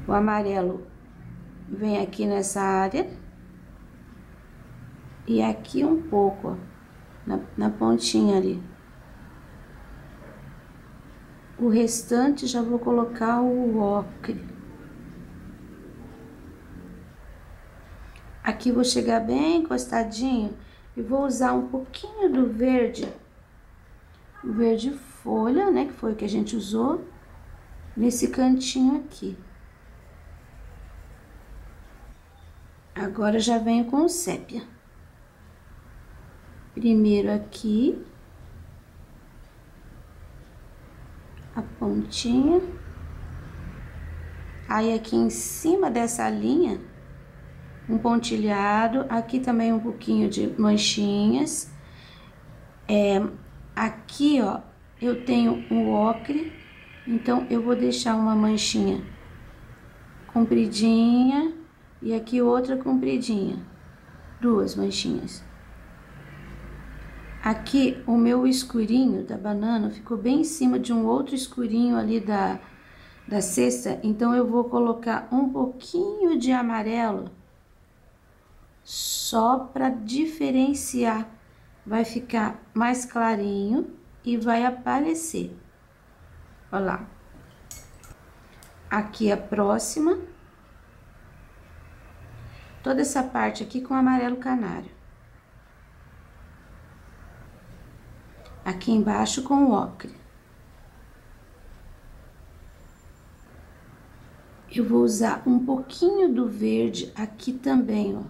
O amarelo vem aqui nessa área. E aqui um pouco, ó, na pontinha ali. O restante já vou colocar o ocre. Aqui vou chegar bem encostadinho e vou usar um pouquinho do verde. O verde folha, né, que foi o que a gente usou, nesse cantinho aqui. Agora já venho com o sépia. Primeiro aqui, a pontinha. Aí aqui em cima dessa linha, um pontilhado, aqui também um pouquinho de manchinhas. Aqui, ó, eu tenho um ocre, então eu vou deixar uma manchinha compridinha e aqui outra compridinha, duas manchinhas. Aqui o meu escurinho da banana ficou bem em cima de um outro escurinho ali da cesta, então eu vou colocar um pouquinho de amarelo só para diferenciar, vai ficar mais clarinho e vai aparecer. Olha lá. Aqui a próxima. Toda essa parte aqui com amarelo canário. Aqui embaixo com o ocre. Eu vou usar um pouquinho do verde aqui também, ó.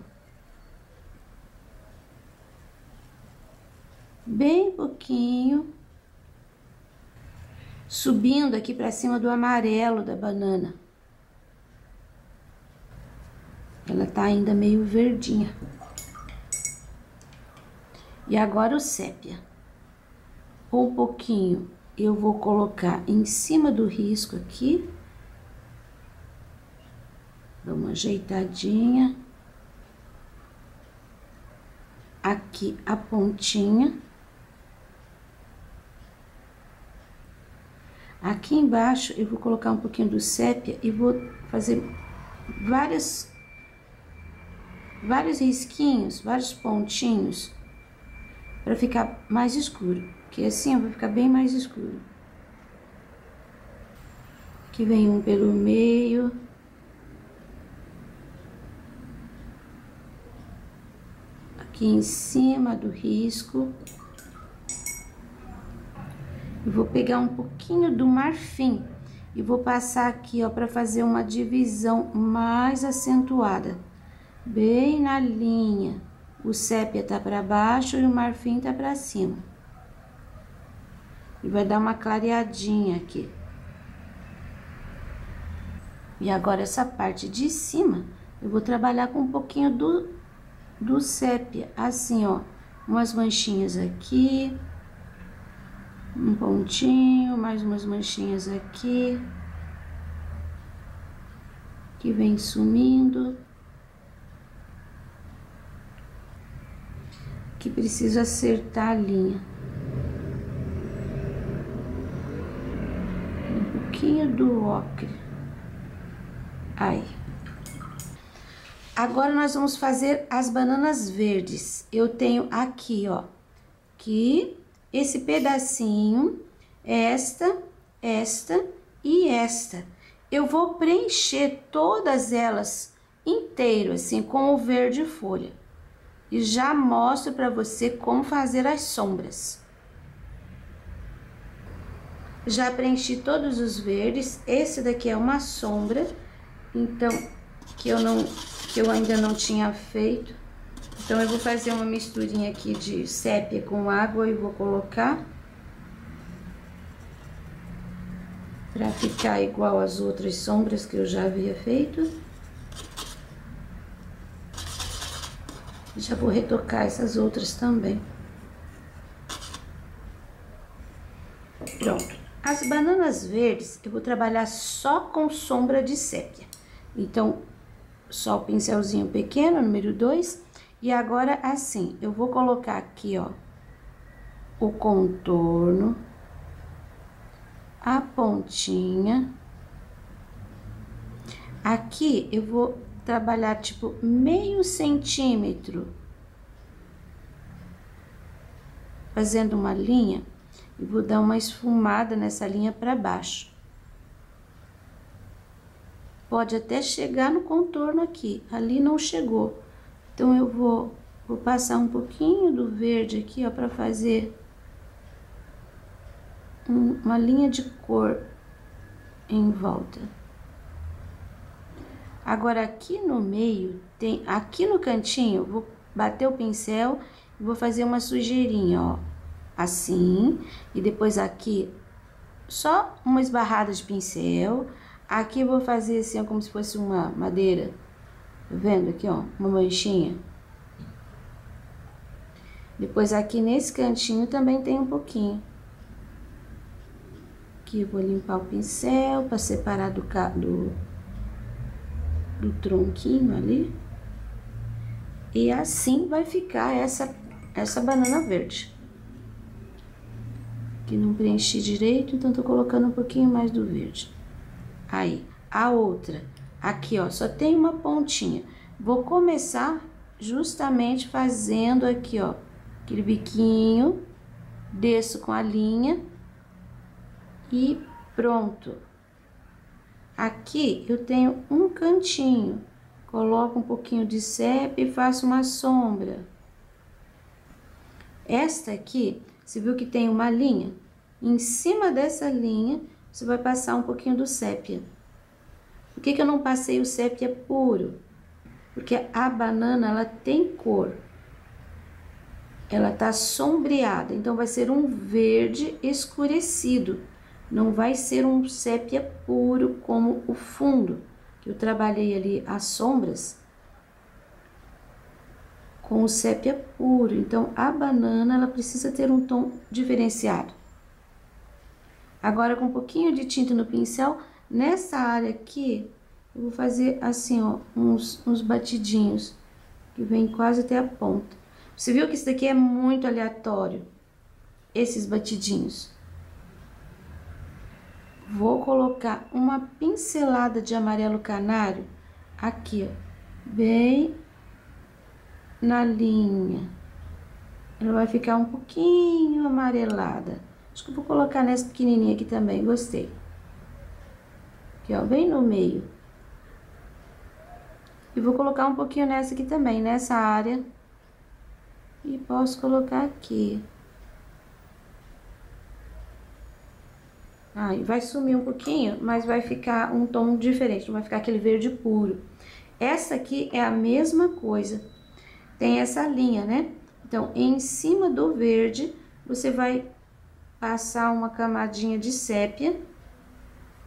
Bem pouquinho. Subindo aqui pra cima do amarelo da banana. Ela tá ainda meio verdinha. E agora o sépia. Um pouquinho eu vou colocar em cima do risco aqui. Dá uma ajeitadinha. Aqui a pontinha. Aqui embaixo eu vou colocar um pouquinho do sépia e vou fazer vários risquinhos, vários pontinhos, para ficar mais escuro, porque assim vai ficar bem mais escuro. Aqui vem um pelo meio. Aqui em cima do risco. Eu vou pegar um pouquinho do marfim e vou passar aqui, ó, para fazer uma divisão mais acentuada. Bem na linha. O sépia tá para baixo e o marfim tá para cima. E vai dar uma clareadinha aqui. E agora essa parte de cima, eu vou trabalhar com um pouquinho do sépia, assim, ó. Umas manchinhas aqui. Um pontinho, mais umas manchinhas aqui. Que vem sumindo. Que preciso acertar a linha. Um pouquinho do ocre. Aí. Agora nós vamos fazer as bananas verdes. Eu tenho aqui, ó, que esse pedacinho, esta e esta. Eu vou preencher todas elas inteiro, assim, com o verde folha. E já mostro para você como fazer as sombras. Já preenchi todos os verdes. Esse daqui é uma sombra, então, que eu ainda não tinha feito. Então, eu vou fazer uma misturinha aqui de sépia com água e vou colocar. Pra ficar igual as outras sombras que eu já havia feito. Já vou retocar essas outras também. Pronto. As bananas verdes, eu vou trabalhar só com sombra de sépia. Então, só o pincelzinho pequeno, número 2. E agora, assim, eu vou colocar aqui, ó, o contorno, a pontinha. Aqui, eu vou trabalhar, tipo, meio centímetro, fazendo uma linha, e vou dar uma esfumada nessa linha para baixo. Pode até chegar no contorno aqui, ali não chegou. Então, eu vou passar um pouquinho do verde aqui, ó, para fazer uma linha de cor em volta. Agora, aqui no meio, aqui no cantinho, eu vou bater o pincel e vou fazer uma sujeirinha, ó, assim. E depois aqui, só uma esbarrada de pincel. Aqui eu vou fazer assim, ó, como se fosse uma madeira Tá vendo aqui, ó, uma manchinha? Depois aqui nesse cantinho também tem um pouquinho. Aqui eu vou limpar o pincel para separar do tronquinho ali. E assim vai ficar essa banana verde. Aqui não preenchi direito, então tô colocando um pouquinho mais do verde. Aí, a outra, aqui ó, só tem uma pontinha. Vou começar justamente fazendo aqui ó, aquele biquinho, desço com a linha e pronto. Aqui eu tenho um cantinho, coloco um pouquinho de sépia e faço uma sombra. Esta aqui, você viu que tem uma linha? Em cima dessa linha, você vai passar um pouquinho do sépia. Por que que eu não passei o sépia puro? Porque a banana, ela tem cor. Ela tá sombreada, então vai ser um verde escurecido. Não vai ser um sépia puro como o fundo, que eu trabalhei ali as sombras com o sépia puro. Então, a banana, ela precisa ter um tom diferenciado. Agora, com um pouquinho de tinta no pincel, nessa área aqui, eu vou fazer assim, ó, uns batidinhos, que vem quase até a ponta. Você viu que isso daqui é muito aleatório, esses batidinhos. Vou colocar uma pincelada de amarelo canário aqui, ó, bem na linha. Ela vai ficar um pouquinho amarelada. Acho que eu vou colocar nessa pequenininha aqui também, gostei. Aqui, ó, bem no meio. E vou colocar um pouquinho nessa aqui também, nessa área. E posso colocar aqui. Aí, vai sumir um pouquinho, mas vai ficar um tom diferente, não vai ficar aquele verde puro. Essa aqui é a mesma coisa. Tem essa linha, né? Então, em cima do verde, você vai passar uma camadinha de sépia.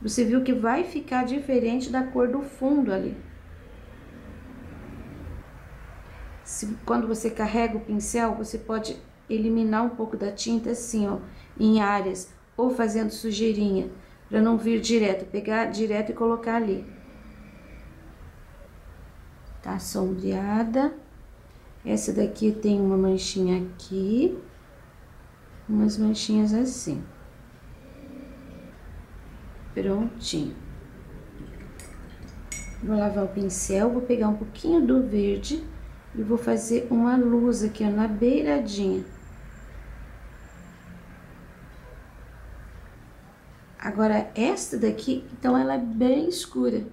Você viu que vai ficar diferente da cor do fundo ali. Quando você carrega o pincel, você pode eliminar um pouco da tinta assim, ó, em áreas, ou fazendo sujeirinha, para não vir direto, pegar direto e colocar ali. Tá sombreada. Essa daqui tem uma manchinha aqui, umas manchinhas assim. Prontinho. Vou lavar o pincel, vou pegar um pouquinho do verde e vou fazer uma luz aqui, ó, na beiradinha. Agora, esta daqui, então, ela é bem escura.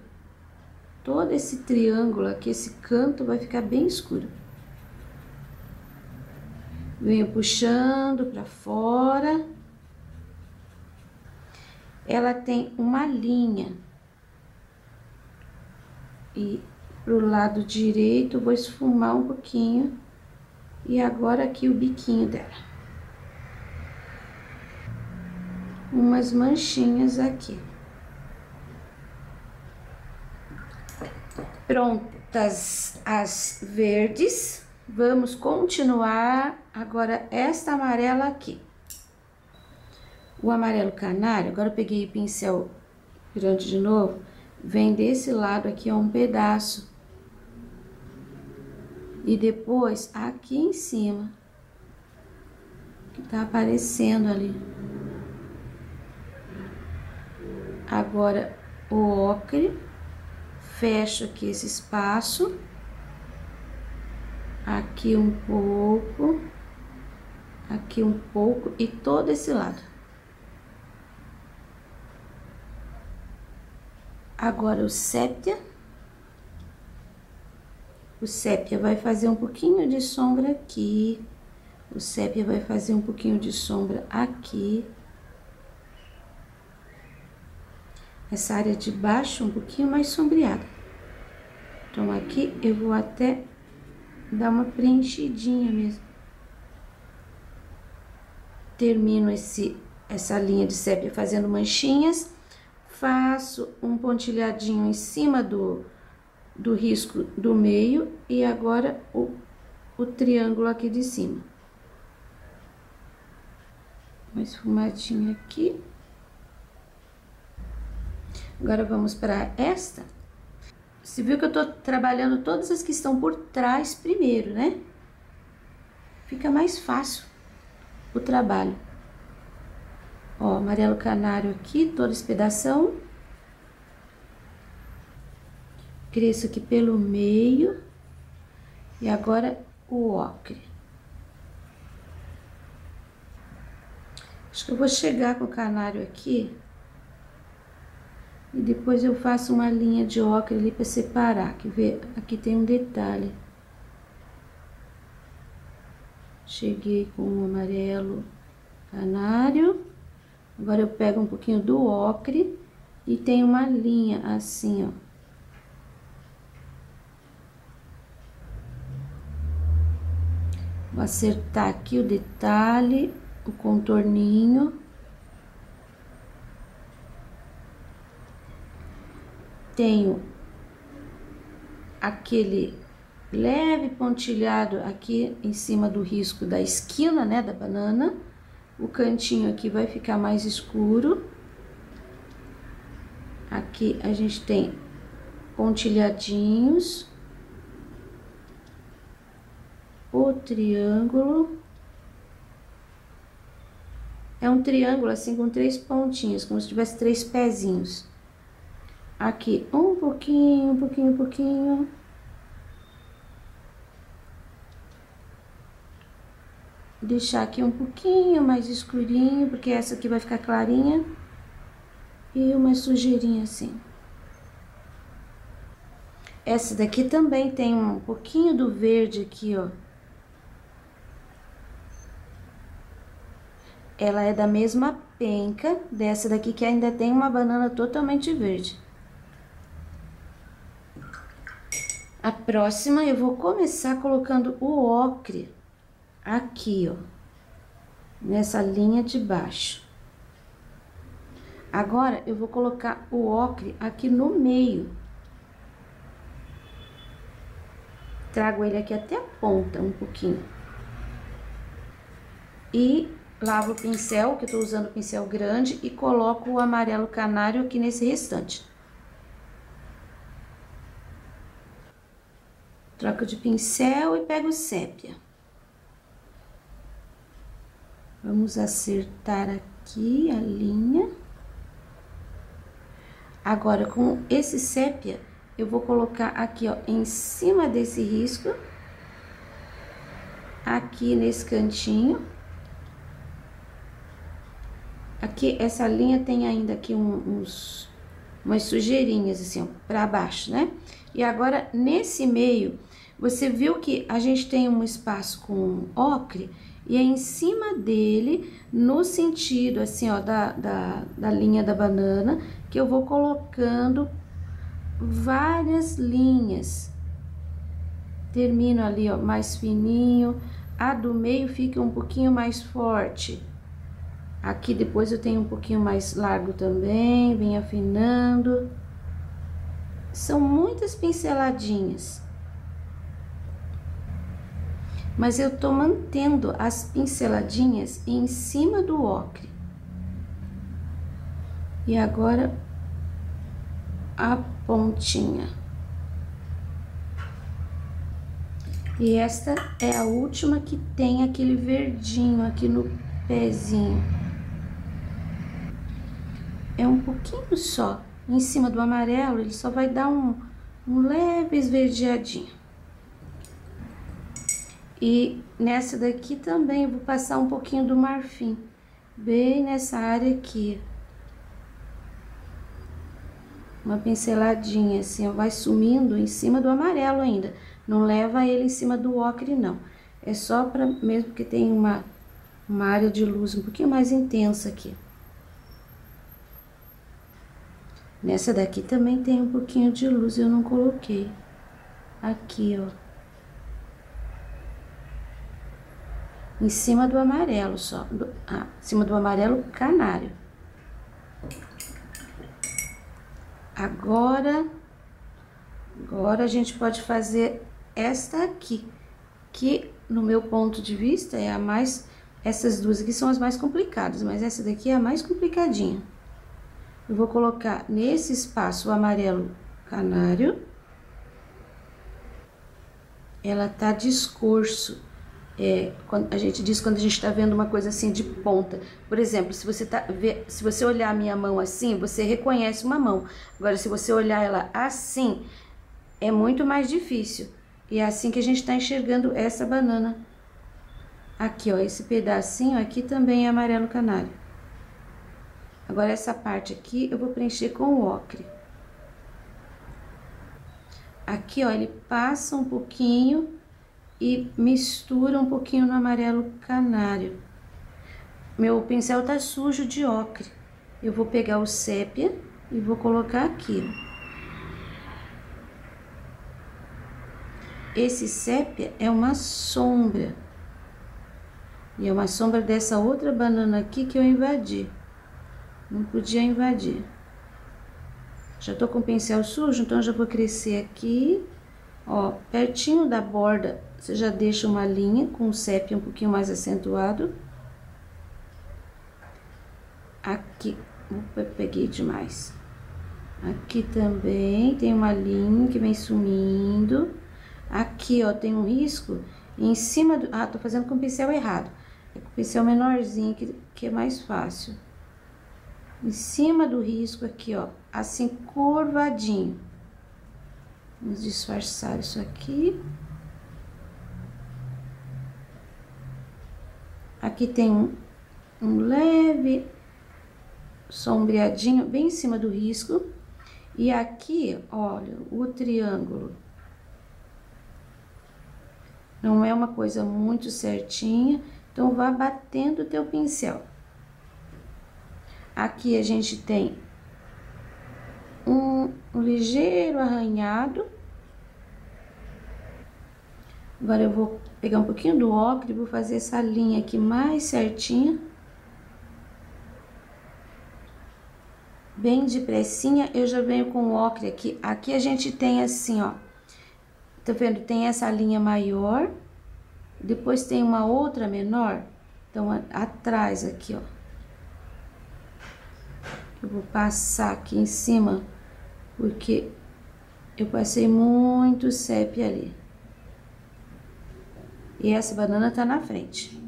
Todo esse triângulo aqui, esse canto vai ficar bem escuro. Venho puxando pra fora. Ela tem uma linha. E pro lado direito, vou esfumar um pouquinho. E agora aqui o biquinho dela. Umas manchinhas aqui. Prontas as verdes, vamos continuar agora esta amarela aqui. O amarelo canário, agora eu peguei o pincel grande de novo, vem desse lado aqui, ó, um pedaço. E depois aqui em cima, que tá aparecendo ali. Agora, o ocre, fecho aqui esse espaço, aqui um pouco e todo esse lado. Agora, o sépia vai fazer um pouquinho de sombra aqui, o sépia vai fazer um pouquinho de sombra aqui. Essa área de baixo um pouquinho mais sombreada. Então, aqui eu vou até dar uma preenchidinha mesmo. Termino essa linha de sépia fazendo manchinhas. Faço um pontilhadinho em cima do risco do meio e agora o triângulo aqui de cima. Uma esfumadinha aqui. Agora, vamos para esta. Você viu que eu tô trabalhando todas as que estão por trás primeiro, né? Fica mais fácil o trabalho. Ó, amarelo canário aqui, todo esse pedação. Cresço aqui pelo meio. E agora o ocre. Acho que eu vou chegar com o canário aqui. E depois eu faço uma linha de ocre ali para separar. Que vê, aqui tem um detalhe. Cheguei com o amarelo canário. Agora eu pego um pouquinho do ocre e tem uma linha assim, ó. Vou acertar aqui o detalhe, o contorninho. Tenho aquele leve pontilhado aqui em cima do risco da esquina, né, da banana. O cantinho aqui vai ficar mais escuro. Aqui a gente tem pontilhadinhos. O triângulo. É um triângulo assim com 3 pontinhos, como se tivesse 3 pezinhos. Aqui um pouquinho, um pouquinho, um pouquinho. Deixar aqui um pouquinho mais escurinho, porque essa aqui vai ficar clarinha. E uma sujeirinha assim. Essa daqui também tem um pouquinho do verde aqui, ó. Ela é da mesma penca dessa daqui, que ainda tem uma banana totalmente verde. A próxima eu vou começar colocando o ocre aqui, ó, nessa linha de baixo. Agora, eu vou colocar o ocre aqui no meio. Trago ele aqui até a ponta, um pouquinho. E lavo o pincel, que eu tô usando pincel grande, e coloco o amarelo canário aqui nesse restante. Troco de pincel e pego sépia. Vamos acertar aqui a linha. Agora, com esse sépia, eu vou colocar aqui, ó, em cima desse risco. Aqui nesse cantinho. Aqui, essa linha tem ainda aqui umas sujeirinhas, assim, ó, pra baixo, né? E agora, nesse meio, você viu que a gente tem um espaço com ocre, e é em cima dele, no sentido, assim, ó, da linha da banana, que eu vou colocando várias linhas. Termino ali, ó, mais fininho. A do meio fica um pouquinho mais forte. Aqui depois eu tenho um pouquinho mais largo também, vem afinando. São muitas pinceladinhas. Mas eu tô mantendo as pinceladinhas em cima do ocre. E agora, a pontinha. E esta é a última que tem aquele verdinho aqui no pezinho. É um pouquinho só. Em cima do amarelo, ele só vai dar um leve esverdeadinho. E nessa daqui também eu vou passar um pouquinho do marfim, bem nessa área aqui. Uma pinceladinha assim, ó, vai sumindo em cima do amarelo ainda. Não leva ele em cima do ocre, não. É só para mesmo que tem uma área de luz um pouquinho mais intensa aqui. Nessa daqui também tem um pouquinho de luz, eu não coloquei. Aqui, ó. Em cima do amarelo só, em cima do amarelo canário. Agora a gente pode fazer esta aqui, que no meu ponto de vista é a mais... Essas duas aqui são as mais complicadas, mas essa daqui é a mais complicadinha. Eu vou colocar nesse espaço o amarelo canário. Ela tá discorso. A gente diz quando a gente tá vendo uma coisa assim de ponta. Por exemplo, se você olhar a minha mão assim, você reconhece uma mão. Agora, se você olhar ela assim, é muito mais difícil. E é assim que a gente tá enxergando essa banana. Aqui, ó, esse pedacinho aqui também é amarelo canário. Agora, essa parte aqui eu vou preencher com o ocre. Aqui, ó, ele passa um pouquinho e mistura um pouquinho no amarelo canário. Meu pincel tá sujo de ocre. Eu vou pegar o sépia e vou colocar aqui, ó. Esse sépia é uma sombra. E é uma sombra dessa outra banana aqui que eu invadi. Não podia invadir. Já tô com o pincel sujo, então já vou crescer aqui. Ó, pertinho da borda, você já deixa uma linha com o sépia um pouquinho mais acentuado. Aqui, peguei demais. Aqui também tem uma linha que vem sumindo. Aqui, ó, tem um risco em cima do... Ah, tô fazendo com o pincel errado. É com o pincel menorzinho que é mais fácil. Em cima do risco aqui, ó, assim, curvadinho. Vamos disfarçar isso aqui. Aqui tem um leve sombreadinho bem em cima do risco. E aqui, olha, o triângulo. Não é uma coisa muito certinha, então vá batendo o teu pincel. Aqui a gente tem um ligeiro arranhado. Agora eu vou pegar um pouquinho do ocre e vou fazer essa linha aqui mais certinha. Bem depressinha, eu já venho com o ocre aqui. Aqui a gente tem assim, ó. Tá vendo? Tem essa linha maior. Depois tem uma outra menor. Então, atrás aqui, ó. Eu vou passar aqui em cima, porque eu passei muito sépia ali. E essa banana tá na frente.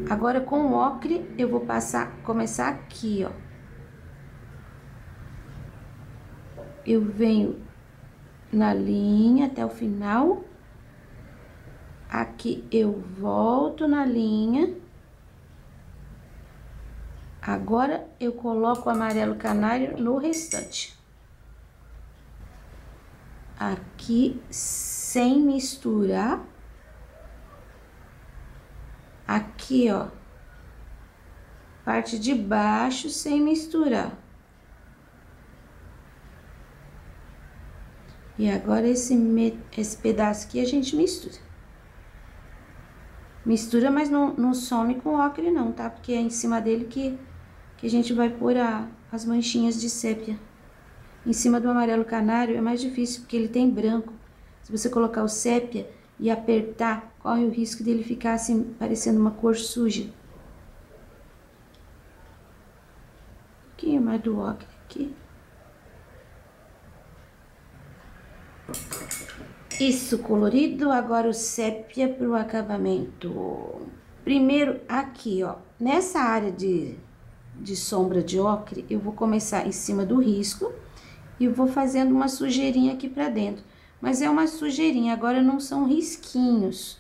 Agora, com o ocre, eu vou começar aqui, ó. Eu venho na linha até o final. Aqui eu volto na linha. Agora, eu coloco o amarelo canário no restante. Aqui, sem misturar. Aqui, ó. Parte de baixo, sem misturar. E agora, esse pedaço aqui a gente mistura. Mistura, mas não some com o ocre não, tá? Porque é em cima dele que a gente vai pôr as manchinhas de sépia. Em cima do amarelo canário é mais difícil, porque ele tem branco. Se você colocar o sépia e apertar, corre o risco dele ficar assim, parecendo uma cor suja. Um pouquinho mais do ocre aqui. Isso, colorido. Agora o sépia pro acabamento. Primeiro, aqui, ó. Nessa área de sombra de ocre, eu vou começar em cima do risco e vou fazendo uma sujeirinha aqui pra dentro. Mas é uma sujeirinha, agora não são risquinhos.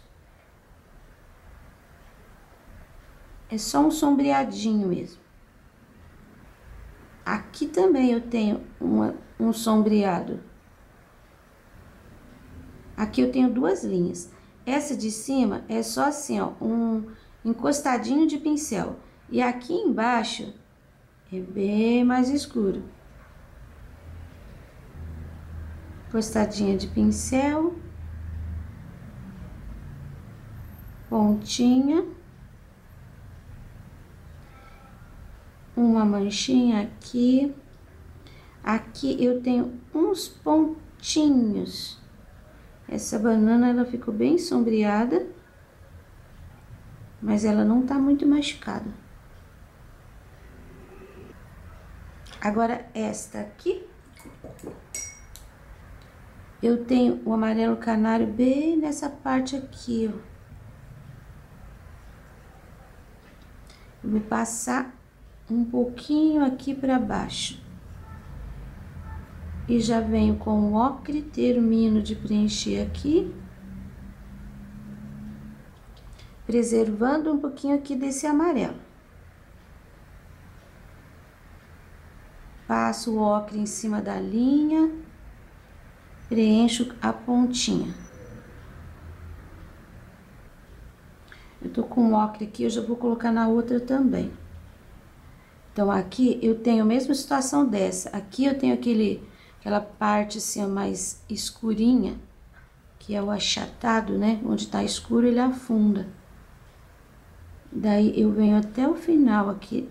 É só um sombreadinho mesmo. Aqui também eu tenho um sombreado. Aqui eu tenho duas linhas. Essa de cima é só assim, ó, um encostadinho de pincel. E aqui embaixo é bem mais escuro. Encostadinha de pincel. Pontinha. Uma manchinha aqui. Aqui eu tenho uns pontinhos. Essa banana, ela ficou bem sombreada, mas ela não tá muito machucada. Agora, esta aqui, eu tenho o amarelo canário bem nessa parte aqui, ó. Eu vou passar um pouquinho aqui pra baixo. E já venho com o ocre, termino de preencher aqui. Preservando um pouquinho aqui desse amarelo. Passo o ocre em cima da linha, preencho a pontinha. Eu tô com o ocre aqui, eu já vou colocar na outra também. Então, aqui eu tenho a mesma situação dessa. Aqui eu tenho aquela parte assim, mais escurinha, que é o achatado, né? Onde tá escuro, ele afunda. Daí, eu venho até o final aqui.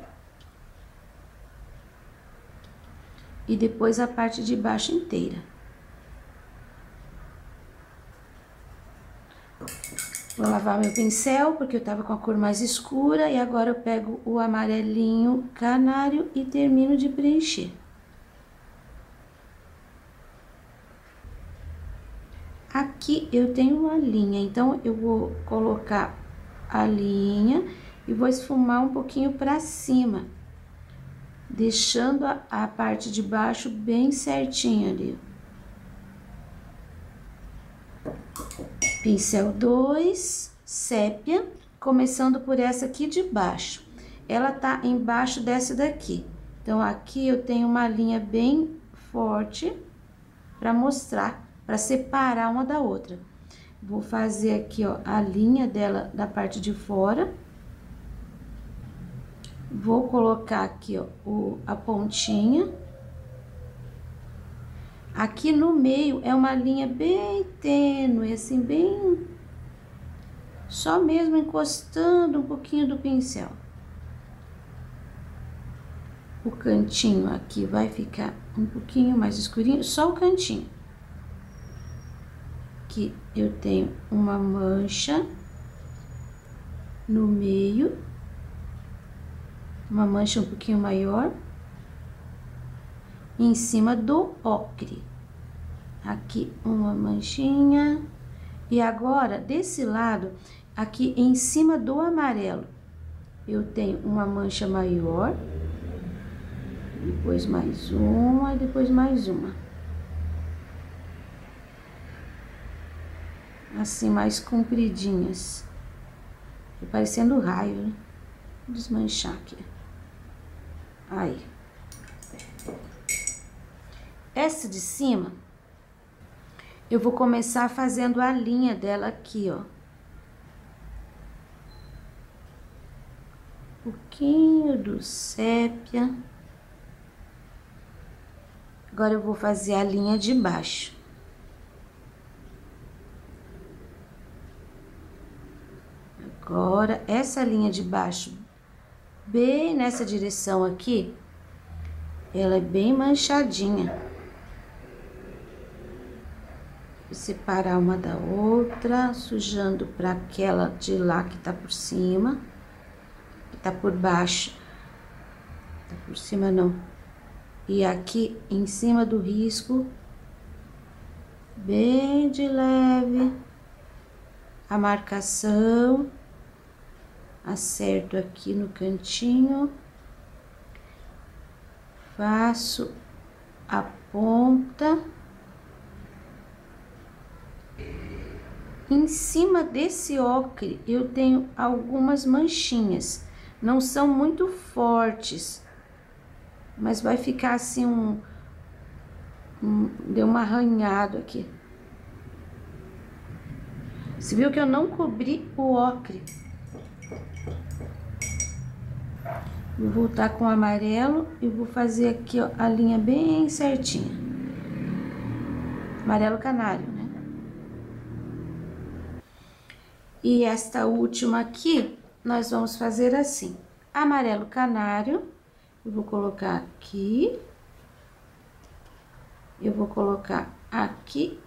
E depois a parte de baixo inteira. Vou lavar meu pincel, porque eu tava com a cor mais escura. E agora eu pego o amarelinho canário e termino de preencher. Aqui eu tenho uma linha, então eu vou colocar a linha e vou esfumar um pouquinho pra cima, deixando a parte de baixo bem certinha ali. Pincel 2, sépia, começando por essa aqui de baixo. Ela tá embaixo dessa daqui. Então, aqui eu tenho uma linha bem forte pra mostrar, pra separar uma da outra. Vou fazer aqui, ó, a linha dela da parte de fora. Vou colocar aqui, ó, a pontinha. Aqui no meio é uma linha bem tênue, assim, bem... Só mesmo encostando um pouquinho do pincel. O cantinho aqui vai ficar um pouquinho mais escurinho, só o cantinho. Aqui eu tenho uma mancha no meio, uma mancha um pouquinho maior, em cima do ocre. Aqui uma manchinha. E agora, desse lado, aqui em cima do amarelo, eu tenho uma mancha maior, depois mais uma, e depois mais uma. Assim, mais compridinhas. Tá parecendo raio, né? Vou desmanchar aqui. Aí. Essa de cima, eu vou começar fazendo a linha dela aqui, ó. Um pouquinho do sépia. Agora, eu vou fazer a linha de baixo. Agora, essa linha de baixo, bem nessa direção aqui, ela é bem manchadinha. Vou separar uma da outra, sujando para aquela de lá que tá por cima, que tá por baixo. Tá por cima não. E aqui em cima do risco, bem de leve, a marcação. Acerto aqui no cantinho, faço a ponta. Em cima desse ocre, eu tenho algumas manchinhas, não são muito fortes, mas vai ficar assim deu um arranhado aqui. Você viu que eu não cobri o ocre? Vou voltar com o amarelo e vou fazer aqui, ó, a linha bem certinha. Amarelo canário, né? E esta última aqui, nós vamos fazer assim. Amarelo canário, eu vou colocar aqui. eu vou colocar aqui.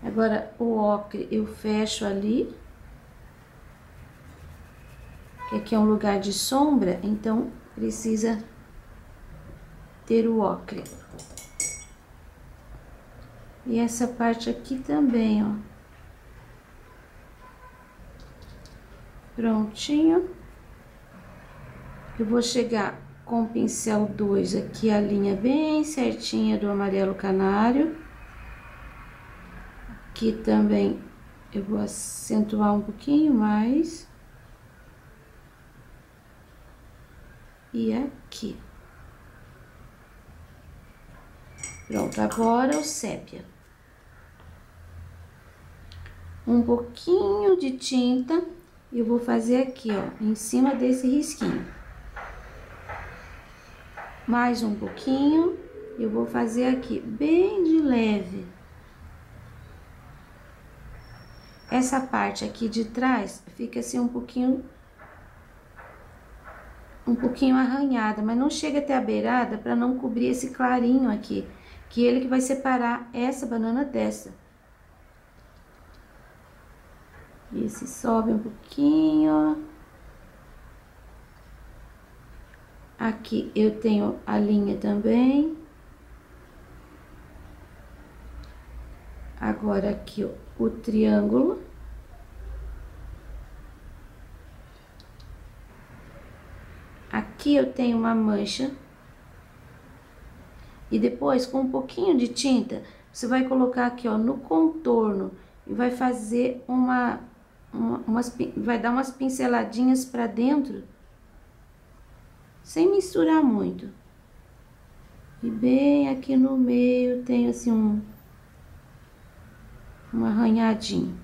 Agora, o ocre eu fecho ali. Que aqui é um lugar de sombra, então precisa ter o ocre. E essa parte aqui também, ó. Prontinho. Eu vou chegar com o pincel 2 aqui, a linha bem certinha do amarelo canário. Aqui também eu vou acentuar um pouquinho mais. E aqui. Pronto, agora o sépia. Um pouquinho de tinta e eu vou fazer aqui, ó, em cima desse risquinho. Mais um pouquinho, eu vou fazer aqui, bem de leve. Essa parte aqui de trás fica assim um pouquinho arranhada, mas não chega até a beirada para não cobrir esse clarinho aqui, que ele que vai separar essa banana dessa. Esse sobe um pouquinho. Aqui eu tenho a linha também. Agora aqui, ó, o triângulo. Aqui eu tenho uma mancha. E depois, com um pouquinho de tinta, você vai colocar aqui, ó, no contorno. E vai fazer vai dar umas pinceladinhas pra dentro. Sem misturar muito. E bem aqui no meio tem assim um arranhadinho.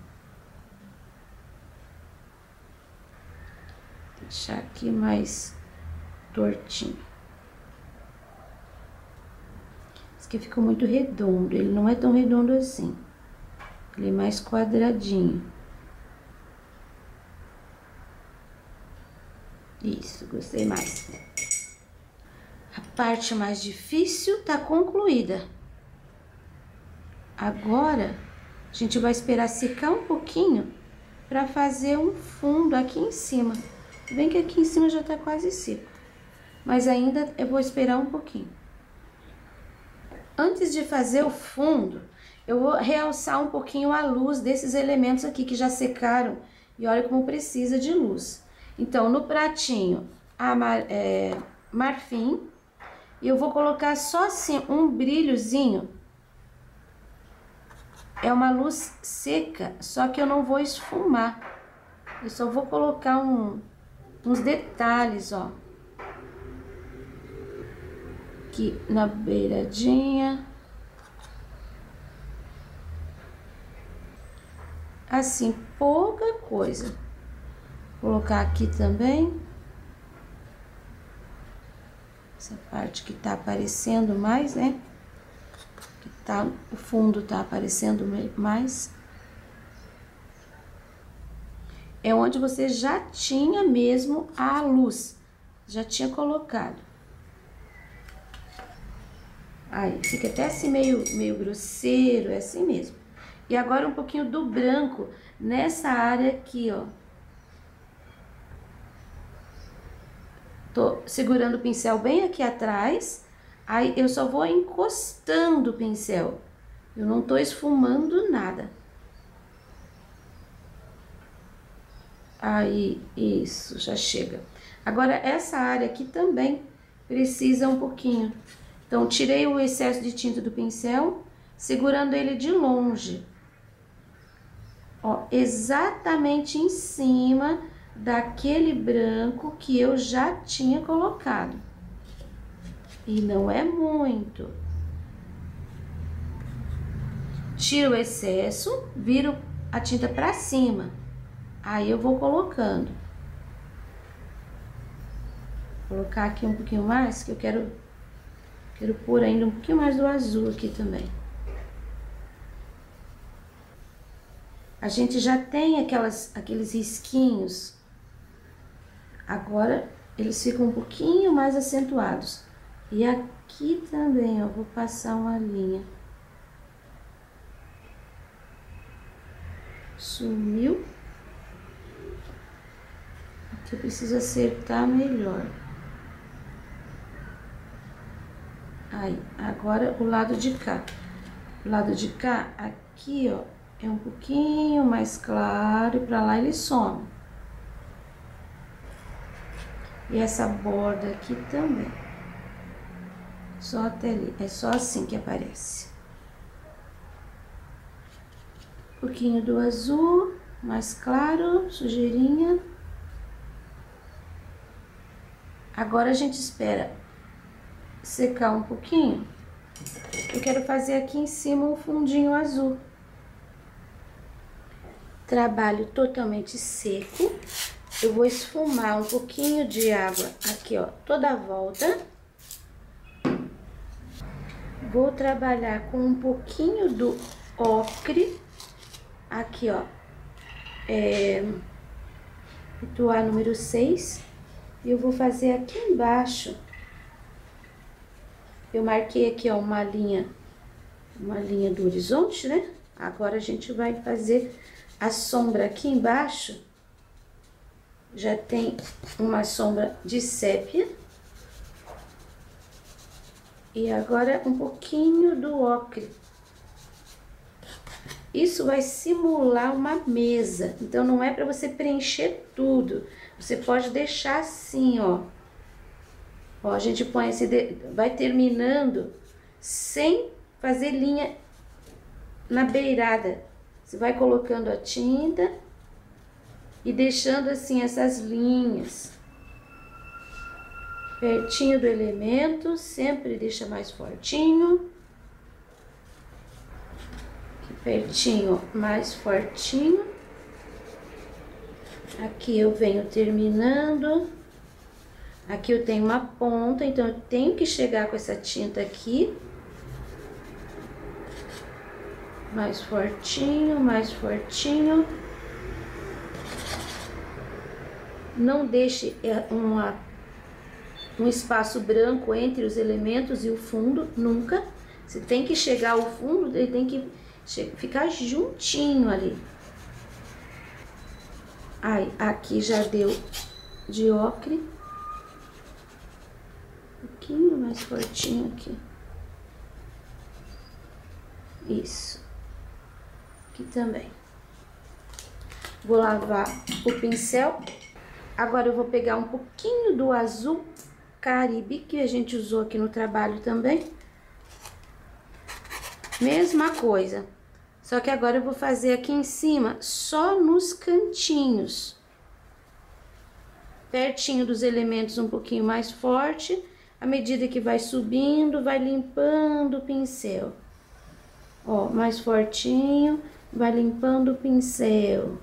Deixar aqui mais tortinho. Esse aqui ficou muito redondo, ele não é tão redondo assim. Ele é mais quadradinho. Isso, gostei mais. A parte mais difícil tá concluída. Agora, a gente vai esperar secar um pouquinho para fazer um fundo aqui em cima. Bem que aqui em cima já tá quase seco, mas ainda eu vou esperar um pouquinho. Antes de fazer o fundo, eu vou realçar um pouquinho a luz desses elementos aqui que já secaram. E olha como precisa de luz. Então, no pratinho, marfim. E eu vou colocar só assim um brilhozinho. É uma luz seca, só que eu não vou esfumar. Eu só vou colocar uns detalhes, ó. Aqui na beiradinha. Assim, pouca coisa. Vou colocar aqui também. Essa parte que tá aparecendo mais, né? Que tá, o fundo tá aparecendo mais. É onde você já tinha mesmo a luz. Já tinha colocado. Aí, fica até assim meio grosseiro, é assim mesmo. E agora um pouquinho do branco nessa área aqui, ó. Tô segurando o pincel bem aqui atrás, aí eu só vou encostando o pincel. Eu não tô esfumando nada. Aí, isso, já chega. Agora, essa área aqui também precisa um pouquinho. Então, tirei o excesso de tinta do pincel, segurando ele de longe. Ó, exatamente em cima daquele branco que eu já tinha colocado. E não é muito. Tiro o excesso, viro a tinta pra cima. Aí eu vou colocando. Vou colocar aqui um pouquinho mais, que eu quero pôr ainda um pouquinho mais do azul aqui também. A gente já tem aqueles risquinhos. Agora, eles ficam um pouquinho mais acentuados. E aqui também, ó, vou passar uma linha. Sumiu. Aqui eu preciso acertar melhor. Aí, agora o lado de cá. O lado de cá, aqui, ó, é um pouquinho mais claro e pra lá ele some. E essa borda aqui também. Só até ali, é só assim que aparece. Um pouquinho do azul, mais claro, sujeirinha. Agora a gente espera secar um pouquinho. Eu quero fazer aqui em cima um fundinho azul. Trabalho totalmente seco. Eu vou esfumar um pouquinho de água aqui, ó, toda a volta. Vou trabalhar com um pouquinho do ocre. Aqui, ó, ritual número 6. E eu vou fazer aqui embaixo. Eu marquei aqui, ó, uma linha do horizonte, né? Agora a gente vai fazer a sombra aqui embaixo. Já tem uma sombra de sépia. E agora um pouquinho do ocre. Isso vai simular uma mesa. Então, não é para você preencher tudo. Você pode deixar assim, ó. Ó, a gente põe vai terminando sem fazer linha na beirada. Você vai colocando a tinta e deixando assim essas linhas pertinho do elemento, sempre deixa mais fortinho. Aqui pertinho, mais fortinho. Aqui eu venho terminando. Aqui eu tenho uma ponta, então eu tenho que chegar com essa tinta aqui. Mais fortinho, mais fortinho. Não deixe um espaço branco entre os elementos e o fundo, nunca. Você tem que chegar ao fundo, ele tem que ficar juntinho ali. Aí, aqui já deu de ocre. Um pouquinho mais fortinho aqui. Isso. Aqui também. Vou lavar o pincel. Agora eu vou pegar um pouquinho do azul Caribe, que a gente usou aqui no trabalho também. Mesma coisa. Só que agora eu vou fazer aqui em cima, só nos cantinhos. Pertinho dos elementos um pouquinho mais forte. À medida que vai subindo, vai limpando o pincel. Ó, mais fortinho, vai limpando o pincel.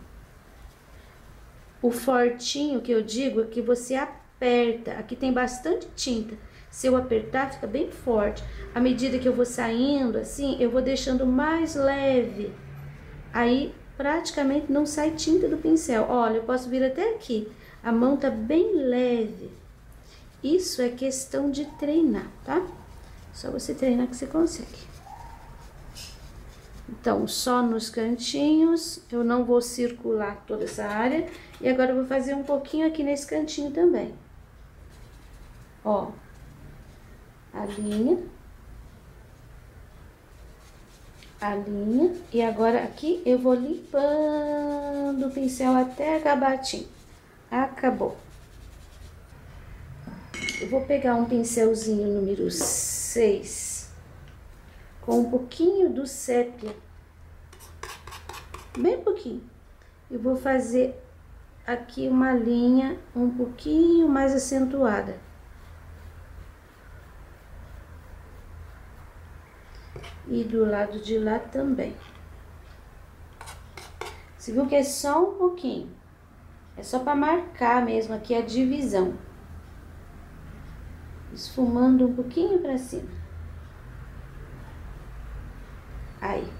O fortinho que eu digo é que você aperta. Aqui tem bastante tinta. Se eu apertar, fica bem forte. À medida que eu vou saindo, assim, eu vou deixando mais leve. Aí, praticamente não sai tinta do pincel. Olha, eu posso vir até aqui. A mão tá bem leve. Isso é questão de treinar, tá? Só você treinar que você consegue. Então, só nos cantinhos, eu não vou circular toda essa área. E agora eu vou fazer um pouquinho aqui nesse cantinho também. Ó, a linha. A linha. E agora aqui eu vou limpando o pincel até acabar. Acabou. Eu vou pegar um pincelzinho número 6. Com um pouquinho do sépia. Bem pouquinho. Eu vou fazer aqui uma linha um pouquinho mais acentuada. E do lado de lá também. Você viu que é só um pouquinho. É só para marcar mesmo aqui a divisão. Esfumando um pouquinho para cima. Aí.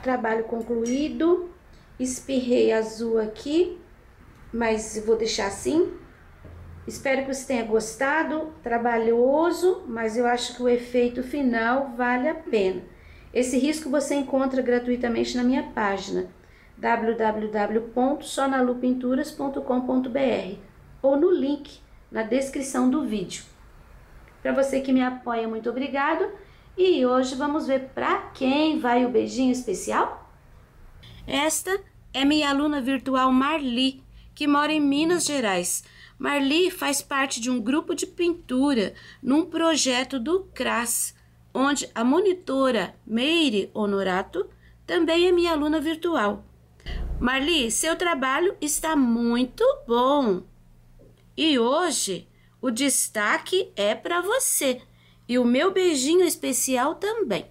Trabalho concluído. Espirrei azul aqui, mas vou deixar assim. Espero que você tenha gostado, trabalhoso, mas eu acho que o efeito final vale a pena. Esse risco você encontra gratuitamente na minha página www.sonalupinturas.com.br ou no link na descrição do vídeo. Para você que me apoia, muito obrigado. E hoje vamos ver para quem vai o beijinho especial? Esta é minha aluna virtual Marli, que mora em Minas Gerais. Marli faz parte de um grupo de pintura num projeto do CRAS, onde a monitora Meire Honorato também é minha aluna virtual. Marli, seu trabalho está muito bom. E hoje o destaque é para você e o meu beijinho especial também.